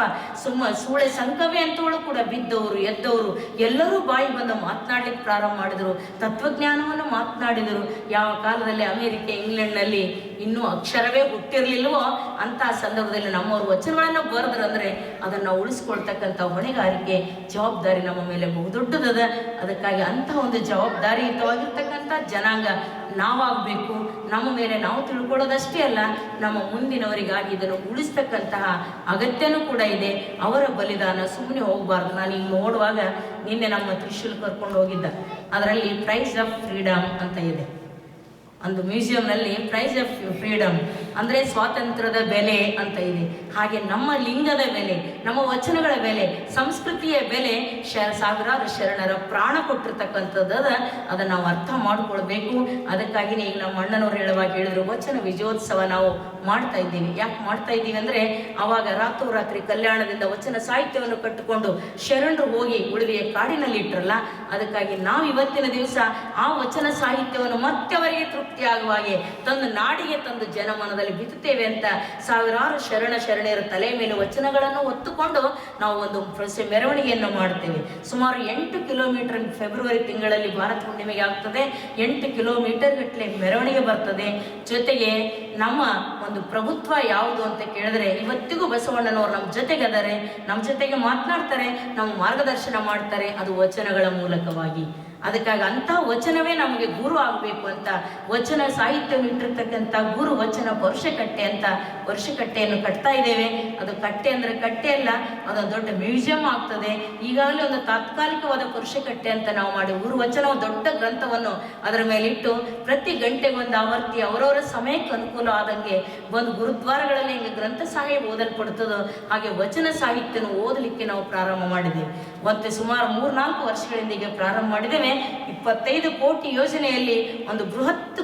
ಸೂಳೆ ಸಂಕವೇ ಅಂತವಳು ಕೂಡ ಬಿದ್ದವರು ಎದ್ದವರು ಎಲ್ಲರೂ ಬಾಯಿ ಬಂದು ಮಾತನಾಡ್ಲಿಕ್ಕೆ ಪ್ರಾರಂಭ ಮಾಡಿದರು, ತತ್ವಜ್ಞಾನವನ್ನು ಮಾತನಾಡಿದರು. ಯಾವ ಕಾಲದಲ್ಲಿ ಅಮೇರಿಕೆ ಇಂಗ್ಲೆಂಡ್ನಲ್ಲಿ ಇನ್ನೂ ಅಕ್ಷರವೇ ಹುಟ್ಟಿರಲಿಲ್ವೋ ಅಂತಹ ಸಂದರ್ಭದಲ್ಲಿ ನಮ್ಮವರು ವಚನಗಳನ್ನು ಬರೆದ್ರು ಅಂದರೆ ಅದನ್ನು ಉಳಿಸ್ಕೊಳ್ತಕ್ಕಂಥ ಹೊಣೆಗಾರಿಕೆ, ಜವಾಬ್ದಾರಿ ನಮ್ಮ ಮೇಲೆ ಬಹುದೊಡ್ಡದದ. ಅದಕ್ಕಾಗಿ ಅಂತಹ ಒಂದು ಜವಾಬ್ದಾರಿಯುತವಾಗಿರ್ತಕ್ಕಂಥ ಜನಾಂಗ ನಾವಾಗಬೇಕು. ನಮ್ಮ ಮೇಲೆ ನಾವು ತಿಳ್ಕೊಳ್ಳೋದಷ್ಟೇ ಅಲ್ಲ, ನಮ್ಮ ಮುಂದಿನವರಿಗಾಗಿ ಇದನ್ನು ಉಳಿಸ್ತಕ್ಕಂತಹ ಅಗತ್ಯನೂ ಕೂಡ ಇದೆ. ಅವರ ಬಲಿದಾನ ಸುಮ್ಮನೆ ಹೋಗಬಾರ್ದು. ನಾನು ಈಗ ನೋಡುವಾಗ ನಿನ್ನೆ ನಮ್ಮ ತ್ರಿಶೂಲ್ ಕರ್ಕೊಂಡು ಹೋಗಿದ್ದ, ಅದರಲ್ಲಿ ಪ್ರೈಸ್ ಆಫ್ ಫ್ರೀಡಮ್ ಅಂತ ಇದೆ. ಒಂದು ಮ್ಯೂಸಿಯಂನಲ್ಲಿ ಪ್ರೈಸ್ ಆಫ್ ಫ್ರೀಡಮ್ ಅಂದರೆ ಸ್ವಾತಂತ್ರ್ಯದ ಬೆಲೆ ಅಂತ ಇದೆ. ಹಾಗೆ ನಮ್ಮ ಲಿಂಗದ ಬೆಲೆ, ನಮ್ಮ ವಚನಗಳ ಬೆಲೆ, ಸಂಸ್ಕೃತಿಯ ಬೆಲೆ ಸಾವಿರಾರು ಶರಣರ ಪ್ರಾಣ ಕೊಟ್ಟಿರ್ತಕ್ಕಂಥದ್ದು. ಅದನ್ನು ನಾವು ಅರ್ಥ ಮಾಡಿಕೊಳ್ಬೇಕು. ಅದಕ್ಕಾಗಿಯೇ ಈಗ ನಮ್ಮ ಅಣ್ಣನವ್ರು ಹೇಳುವಾಗ ಹೇಳಿದ್ರು, ವಚನ ವಿಜಯೋತ್ಸವ ನಾವು ಮಾಡ್ತಾ ಇದ್ದೀವಿ. ಯಾಕೆ ಮಾಡ್ತಾ ಇದ್ದೀವಿ ಅಂದರೆ ಆವಾಗ ರಾತ್ರೋರಾತ್ರಿ ಕಲ್ಯಾಣದಿಂದ ವಚನ ಸಾಹಿತ್ಯವನ್ನು ಕಟ್ಟಿಕೊಂಡು ಶರಣರು ಹೋಗಿ ಉಳಿವಿಯ ಕಾಡಿನಲ್ಲಿ ಇಟ್ಟರಲ್ಲ, ಅದಕ್ಕಾಗಿ ನಾವು ಇವತ್ತಿನ ದಿವಸ ಆ ವಚನ ಸಾಹಿತ್ಯವನ್ನು ಮತ್ತೆ ಅವರಿಗೆ ತೃಪ್ತಿಯಾಗುವ ಹಾಗೆ ತಂದು ನಾಡಿಗೆ ತಂದು ಜನಮನದಲ್ಲಿ ಬಿತ್ತುತ್ತೇವೆ ಅಂತ ಸಾವಿರಾರು ಶರಣೆಯರ ತಲೆ ಮೇಲೆ ವಚನಗಳನ್ನು ಹೊತ್ತುಕೊಂಡು ನಾವು ಒಂದು ಮೆರವಣಿಗೆಯನ್ನು ಮಾಡ್ತೇವೆ. ಸುಮಾರು 8 ಕಿಲೋಮೀಟರ್ ಫೆಬ್ರವರಿ ತಿಂಗಳಲ್ಲಿ ಭಾರತ ಹುಣ್ಣಿಮೆಗೆ ಆಗ್ತದೆ. 8 ಕಿಲೋಮೀಟರ್ ಗಟ್ಟಲೆ ಮೆರವಣಿಗೆ ಬರ್ತದೆ. ಜೊತೆಗೆ ನಮ್ಮ ಒಂದು ಪ್ರಭುತ್ವ ಯಾವುದು ಅಂತ ಕೇಳಿದ್ರೆ ಇವತ್ತಿಗೂ ಬಸವಣ್ಣನವರು ನಮ್ಮ ಜೊತೆಗದರೆ, ನಮ್ಮ ಜೊತೆಗೆ ಮಾತನಾಡ್ತಾರೆ, ನಮ್ಮ ಮಾರ್ಗದರ್ಶನ ಮಾಡ್ತಾರೆ, ಅದು ವಚನಗಳ ಮೂಲಕವಾಗಿ. ಅದಕ್ಕಾಗಿ ಅಂಥ ವಚನವೇ ನಮಗೆ ಗುರು ಆಗಬೇಕು ಅಂತ ವಚನ ಸಾಹಿತ್ಯವನ್ನು ಇಟ್ಟಿರ್ತಕ್ಕಂಥ ಗುರು ವಚನ ವರ್ಷಕಟ್ಟೆ ಅಂತ ವರ್ಷಕಟ್ಟೆಯನ್ನು ಕಟ್ತಾ ಇದ್ದೇವೆ. ಅದು ಕಟ್ಟೆ ಅಂದರೆ ಕಟ್ಟೆ ಅಲ್ಲ, ಅದೊಂದು ದೊಡ್ಡ ಮ್ಯೂಸಿಯಂ ಆಗ್ತದೆ. ಈಗಾಗಲೇ ಒಂದು ತಾತ್ಕಾಲಿಕವಾದ ವರ್ಷಕಟ್ಟೆ ಅಂತ ನಾವು ಮಾಡಿ ಗುರು ವಚನ ದೊಡ್ಡ ಗ್ರಂಥವನ್ನು ಅದರ ಮೇಲಿಟ್ಟು ಪ್ರತಿ ಗಂಟೆಗೆ ಒಂದು ಆವರ್ತಿ ಅವರವರ ಸಮಯಕ್ಕೆ ಅನುಕೂಲ ಆದಂಗೆ ಒಂದು ಗುರುದ್ವಾರಗಳಲ್ಲಿ ಹಿಂಗೆ ಗ್ರಂಥ ಸಾಹಿತ್ಯ ಓದಲ್ಪಡ್ತದೋ ಹಾಗೆ ವಚನ ಸಾಹಿತ್ಯನ ಓದಲಿಕ್ಕೆ ನಾವು ಪ್ರಾರಂಭ ಮಾಡಿದ್ದೇವೆ. ಮತ್ತೆ ಸುಮಾರು 3-4 ವರ್ಷಗಳಿಂದ ಈಗ ಪ್ರಾರಂಭ ಮಾಡಿದ್ದೇವೆ. 25 ಕೋಟಿ ಯೋಜನೆಯಲ್ಲಿ ಒಂದು ಬೃಹತ್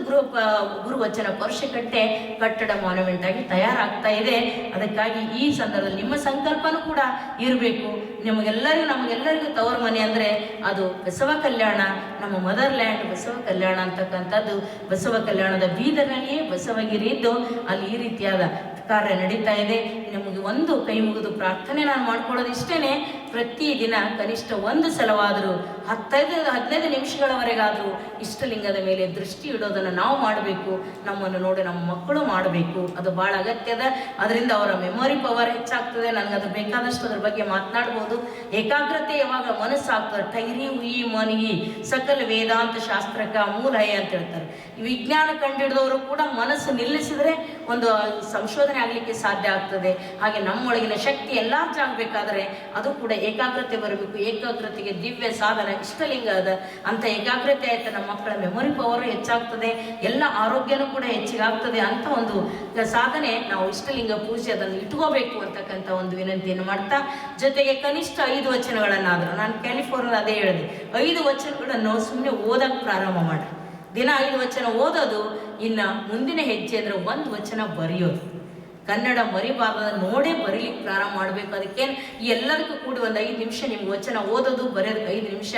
ಗುರುವಚನ ವರ್ಷಕಟ್ಟೆ ಕಟ್ಟಡ ಮಾನ್ಯುಮೆಂಟ್ ಆಗಿ ತಯಾರಾಗ್ತಾ ಇದೆ. ಅದಕ್ಕಾಗಿ ಈ ಸಂದರ್ಭದಲ್ಲಿ ನಿಮ್ಮ ಸಂಕಲ್ಪನೂ ಕೂಡ ಇರಬೇಕು. ನಮಗೆಲ್ಲರಿಗೂ ತವರ ಮನೆ ಅಂದರೆ ಅದು ಬಸವ ಕಲ್ಯಾಣ, ನಮ್ಮ ಮದರ್ಲ್ಯಾಂಡ್ ಬಸವ ಕಲ್ಯಾಣ ಅಂತಕ್ಕಂಥದ್ದು. ಬಸವ ಕಲ್ಯಾಣದ ಬೀದರ್ನಲ್ಲಿಯೇ ಬಸವಗಿರಿ ಇದ್ದು ಅಲ್ಲಿ ಈ ರೀತಿಯಾದ ಕಾರ್ಯ ನಡೀತಾ ಇದೆ. ನಿಮಗೆ ಒಂದು ಕೈ ಮುಗಿದು ಪ್ರಾರ್ಥನೆ ನಾನು ಮಾಡ್ಕೊಳ್ಳೋದು ಇಷ್ಟೇ, ಪ್ರತಿದಿನ ಕನಿಷ್ಠ ಒಂದು ಸಲವಾದರೂ 15 ನಿಮಿಷಗಳವರೆಗಾದರೂ ಇಷ್ಟಲಿಂಗದ ಮೇಲೆ ದೃಷ್ಟಿ ಇಡೋದನ್ನು ನಾವು ಮಾಡಬೇಕು. ನಮ್ಮನ್ನು ನೋಡಿ ನಮ್ಮ ಮಕ್ಕಳು ಮಾಡಬೇಕು. ಅದು ಭಾಳ ಅಗತ್ಯದ. ಅದರಿಂದ ಅವರ ಮೆಮೊರಿ ಪವರ್ ಹೆಚ್ಚಾಗ್ತದೆ. ನನಗೆ ಅದು ಬೇಕಾದಷ್ಟು ಅದ್ರ ಬಗ್ಗೆ ಮಾತನಾಡ್ಬೋದು. ಏಕಾಗ್ರತೆ ಯಾವಾಗ ಮನಸ್ಸಾಗ್ತದೆ, ಟೈರಿ ಹುಯಿ ಮನಿಗಿ ಸಕಲ ವೇದಾಂತ ಶಾಸ್ತ್ರಕ ಮೂಲ ಅಂತ ಹೇಳ್ತಾರೆ. ವಿಜ್ಞಾನ ಕಂಡುಹಿಡಿದವರು ಕೂಡ ಮನಸ್ಸು ನಿಲ್ಲಿಸಿದ್ರೆ ಒಂದು ಸಂಶೋಧನೆ ಆಗಲಿಕ್ಕೆ ಸಾಧ್ಯ ಆಗ್ತದೆ. ಹಾಗೆ ನಮ್ಮೊಳಗಿನ ಶಕ್ತಿ ಎನ್ಲಾರ್ಜ್ ಆಗಬೇಕಾದ್ರೆ ಅದು ಕೂಡ ಏಕಾಗ್ರತೆ ಬರಬೇಕು. ಏಕಾಗ್ರತೆಗೆ ದಿವ್ಯ ಸಾಧನ ಇಷ್ಟಲಿಂಗ ಅದ. ಅಂತ ಏಕಾಗ್ರತೆ ಆಯ್ತು ನಮ್ಮ ಮಕ್ಕಳ ಮೆಮೊರಿ ಪವರ್ ಹೆಚ್ಚಾಗ್ತದೆ, ಎಲ್ಲ ಆರೋಗ್ಯನೂ ಕೂಡ ಹೆಚ್ಚಿಗಾಗ್ತದೆ. ಅಂತ ಒಂದು ಸಾಧನೆ ನಾವು ಇಷ್ಟಲಿಂಗ ಪೂಜೆ ಅದನ್ನು ಇಟ್ಕೋಬೇಕು ಅಂತಕ್ಕಂಥ ಒಂದು ವಿನಂತಿಯನ್ನು ಮಾಡ್ತಾ, ಜೊತೆಗೆ ಕನಿಷ್ಠ 5 ವಚನಗಳನ್ನಾದರೂ, ನಾನು ಕ್ಯಾಲಿಫೋರ್ನಿಯಾ ಅದೇ ಹೇಳಿದೆ, 5 ವಚನಗಳನ್ನು ಸುಮ್ಮನೆ ಓದಕ್ಕೆ ಪ್ರಾರಂಭ ಮಾಡಿ. ದಿನ 5 ವಚನ ಓದೋದು. ಇನ್ನು ಮುಂದಿನ ಹೆಜ್ಜೆ ಅಂದರೆ 1 ವಚನ ಬರೆಯೋದು. ಕನ್ನಡ ಮರಿಬಾರ್ದ ನೋಡೇ ಬರೀಲಿಕ್ಕೆ ಪ್ರಾರಂಭ ಮಾಡಬೇಕು. ಅದಕ್ಕೆ ಎಲ್ಲದಕ್ಕೂ ಕೂಡಿ ಒಂದು 5 ನಿಮಿಷ ನಿಮ್ಗೆ ವಚನ ಓದೋದು ಬರೆಯೋದಕ್ಕೆ 5 ನಿಮಿಷ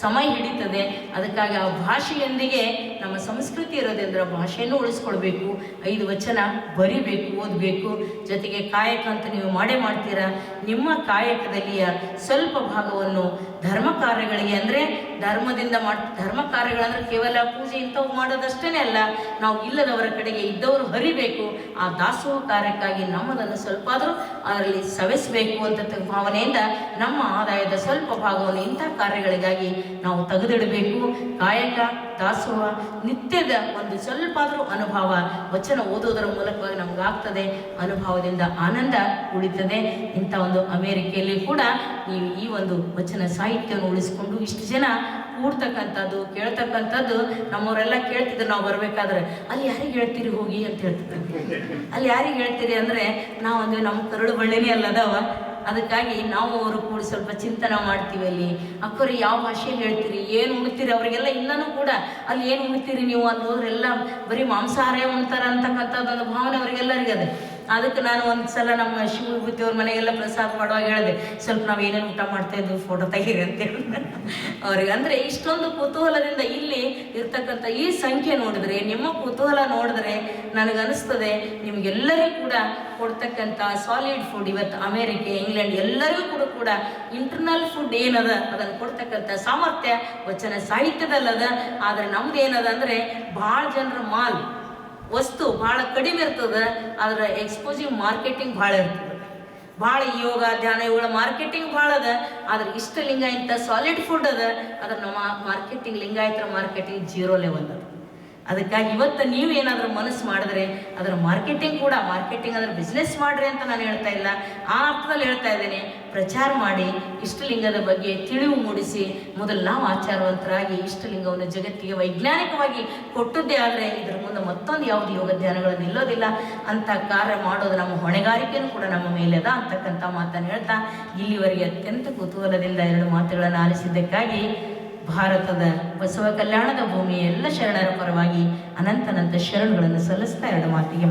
ಸಮಯ ಹಿಡಿತದೆ. ಅದಕ್ಕಾಗಿ ಆ ಭಾಷೆಯೊಂದಿಗೆ ನಮ್ಮ ಸಂಸ್ಕೃತಿ ಇರೋದ್ರಿಂದ ಭಾಷೆಯನ್ನು ಉಳಿಸ್ಕೊಳ್ಬೇಕು. 5 ವಚನ ಬರಿಬೇಕು, ಓದಬೇಕು. ಜೊತೆಗೆ ಕಾಯಕ ಅಂತ ನೀವು ಮಾಡ್ತೀರಾ. ನಿಮ್ಮ ಕಾಯಕದಲ್ಲಿಯ ಸ್ವಲ್ಪ ಭಾಗವನ್ನು ಧರ್ಮ ಕಾರ್ಯಗಳಿಗೆ ಅಂದರೆ ಧರ್ಮದಿಂದ ಧರ್ಮ ಕಾರ್ಯಗಳಂದ್ರೆ ಕೇವಲ ಪೂಜೆ ಇಂಥವು ಮಾಡೋದಷ್ಟೇ ಅಲ್ಲ, ನಾವು ಇಲ್ಲದವರ ಕಡೆಗೆ ಇದ್ದವರು ಹರಿಬೇಕು. ಆ ದಾಸೋಹ ಕಾರ್ಯಕ್ಕಾಗಿ ನಮ್ಮದನ್ನು ಸ್ವಲ್ಪ ಆದರೂ ಅದರಲ್ಲಿ ಸವೆಸಬೇಕು ಅಂತ ಭಾವನೆಯಿಂದ ನಮ್ಮ ಆದಾಯದ ಸ್ವಲ್ಪ ಭಾಗವನ್ನು ಇಂಥ ಕಾರ್ಯಗಳಿಗಾಗಿ ನಾವು ತೆಗೆದಿಡಬೇಕು. ಕಾಯಕ, ದಾಸೋಹ, ನಿತ್ಯದ ಒಂದು ಸ್ವಲ್ಪ ಆದರೂ ಅನುಭವ ವಚನ ಓದೋದರ ಮೂಲಕವಾಗಿ ನಮಗಾಗ್ತದೆ. ಅನುಭವದಿಂದ ಆನಂದ ಉಳಿತದೆ. ಇಂಥ ಒಂದು ಅಮೇರಿಕೆಯಲ್ಲಿ ಕೂಡ ನೀವು ಈ ಒಂದು ವಚನ ಸಾಹಿತ್ಯವನ್ನು ಉಳಿಸಿಕೊಂಡು ಇಷ್ಟು ಜನ ಕೂಡ್ತಕ್ಕಂಥದ್ದು ಕೇಳ್ತಕ್ಕಂಥದ್ದು ನಮ್ಮವರೆಲ್ಲ ಕೇಳ್ತಿದ್ರು. ನಾವು ಬರ್ಬೇಕಾದ್ರೆ ಅಲ್ಲಿ ಯಾರಿಗೆ ಹೇಳ್ತೀರಿ ಹೋಗಿ ಅಂತ ಹೇಳ್ತಿದ್ವಿ. ಅಲ್ಲಿ ಯಾರಿಗೆ ಹೇಳ್ತೀರಿ ಅಂದರೆ ನಾವು ಅಂದ್ರೆ ನಮ್ಮ ಕರುಳು ಬಳ್ಳಿನೇ ಅಲ್ಲದವ, ಅದಕ್ಕಾಗಿ ನಾವು ಅವರು ಕೂಡ ಸ್ವಲ್ಪ ಚಿಂತನೆ ಮಾಡ್ತೀವಿ. ಅಲ್ಲಿ ಅಕ್ಕರು ಯಾವ ಭಾಷೆಯಲ್ಲಿ ಹೇಳ್ತೀರಿ, ಏನು ಉಣ್ತೀರಿ, ಅವರಿಗೆಲ್ಲ ಇನ್ನೂ ಕೂಡ ಅಲ್ಲಿ ಏನು ಉಣ್ತೀರಿ ನೀವು ಅಲ್ಲಿ ಹೋದ್ರೆಲ್ಲ ಬರೀ ಮಾಂಸಾಹಾರ ಉಣ್ತಾರ ಅಂತಕ್ಕಂಥದ್ದೊಂದು ಭಾವನೆ ಅವರಿಗೆಲ್ಲರಿಗೆ ಅದೇ. ಅದಕ್ಕೆ ನಾನು ಒಂದು ಸಲ ನಮ್ಮ ಶಿವಭೂತಿ ಅವ್ರ ಮನೆಗೆಲ್ಲ ಪ್ರಸಾದ ಮಾಡುವಾಗ ಹೇಳಿದೆ, ಸ್ವಲ್ಪ ನಾವು ಏನೇನು ಊಟ ಮಾಡ್ತಾ ಇದ್ವಿ ಫೋಟೋ ತೆಗೀರಿ ಅಂತೇಳಿ ಅವ್ರಿಗೆ. ಅಂದರೆ ಇಷ್ಟೊಂದು ಕುತೂಹಲದಿಂದ ಇಲ್ಲಿ ಇರ್ತಕ್ಕಂಥ ಈ ಸಂಖ್ಯೆ ನೋಡಿದ್ರೆ, ನಿಮ್ಮ ಕುತೂಹಲ ನೋಡಿದ್ರೆ ನನಗನ್ನಿಸ್ತದೆ ನಿಮಗೆಲ್ಲರಿಗೂ ಕೂಡ ಕೊಡ್ತಕ್ಕಂಥ ಸಾಲಿಡ್ ಫುಡ್ ಇವತ್ತು ಅಮೇರಿಕೆ, ಇಂಗ್ಲೆಂಡ್ ಎಲ್ಲರಿಗೂ ಕೂಡ ಇಂಟರ್ನಲ್ ಫುಡ್ ಏನದ ಅದನ್ನು ಕೊಡ್ತಕ್ಕಂಥ ಸಾಮರ್ಥ್ಯ ವಚನ ಸಾಹಿತ್ಯದಲ್ಲದ. ಆದರೆ ನಮ್ದು ಏನದ ಅಂದರೆ ಭಾಳ ಜನರ ಮಾಲ್ ವಸ್ತು ಭಾಳ ಕಡಿಮೆ ಇರ್ತದೆ, ಅದರ ಎಕ್ಸ್ಪೋಸಿವ್ ಮಾರ್ಕೆಟಿಂಗ್ ಭಾಳ ಇರ್ತದೆ. ಭಾಳ ಯೋಗ ಧ್ಯಾನ ಇವುಗಳ ಮಾರ್ಕೆಟಿಂಗ್ ಭಾಳ ಅದ. ಆದ್ರೆ ಇಷ್ಟಲಿಂಗ ಇಂಥ ಸಾಲಿಡ್ ಫುಡ್ ಅದ, ಅದರ ನಮ್ಮ ಮಾರ್ಕೆಟಿಂಗ್ ಲಿಂಗಾಯತರ ಮಾರ್ಕೆಟಿಂಗ್ 0 ಲೆವೆಲ್ ಅದ. ಅದಕ್ಕಾಗಿ ಇವತ್ತು ನೀವೇನಾದರೂ ಮನಸ್ಸು ಮಾಡಿದ್ರೆ ಅದರ ಮಾರ್ಕೆಟಿಂಗ್ ಕೂಡ, ಮಾರ್ಕೆಟಿಂಗ್ ಅದರ ಬಿಸ್ನೆಸ್ ಮಾಡ್ರಿ ಅಂತ ನಾನು ಹೇಳ್ತಾ ಇಲ್ಲ, ಆ ಅರ್ಥದಲ್ಲಿ ಹೇಳ್ತಾ ಇದ್ದೇನೆ. ಪ್ರಚಾರ ಮಾಡಿ ಇಷ್ಟಲಿಂಗದ ಬಗ್ಗೆ ತಿಳಿವು ಮೂಡಿಸಿ ಮೊದಲು ನಾವು ಆಚಾರವಂತರಾಗಿ ಇಷ್ಟಲಿಂಗವನ್ನು ಜಗತ್ತಿಗೆ ವೈಜ್ಞಾನಿಕವಾಗಿ ಕೊಟ್ಟದ್ದೇ ಆದರೆ ಇದರ ಮುಂದೆ ಮತ್ತೊಂದು ಯಾವುದು ಯೋಗ ಧ್ಯಾನಗಳನ್ನು ನಿಲ್ಲೋದಿಲ್ಲ. ಅಂಥ ಕಾರ್ಯ ಮಾಡೋದು ನಮ್ಮ ಹೊಣೆಗಾರಿಕೆಯೂ ಕೂಡ ನಮ್ಮ ಮೇಲೆ ಅದ ಅಂತಕ್ಕಂಥ ಮಾತನ್ನು ಹೇಳ್ತಾ ಇಲ್ಲಿವರೆಗೆ ಅತ್ಯಂತ ಕುತೂಹಲದಿಂದ 2 ಮಾತುಗಳನ್ನು ಆಲಿಸಿದ್ದಕ್ಕಾಗಿ ಭಾರತದ ಬಸವ ಕಲ್ಯಾಣದ ಭೂಮಿಯ ಎಲ್ಲ ಶರಣರ ಪರವಾಗಿ ಅನಂತ ಶರಣುಗಳನ್ನು ಸಲ್ಲಿಸ್ತಾ 2 ಮಾತಿಗೆ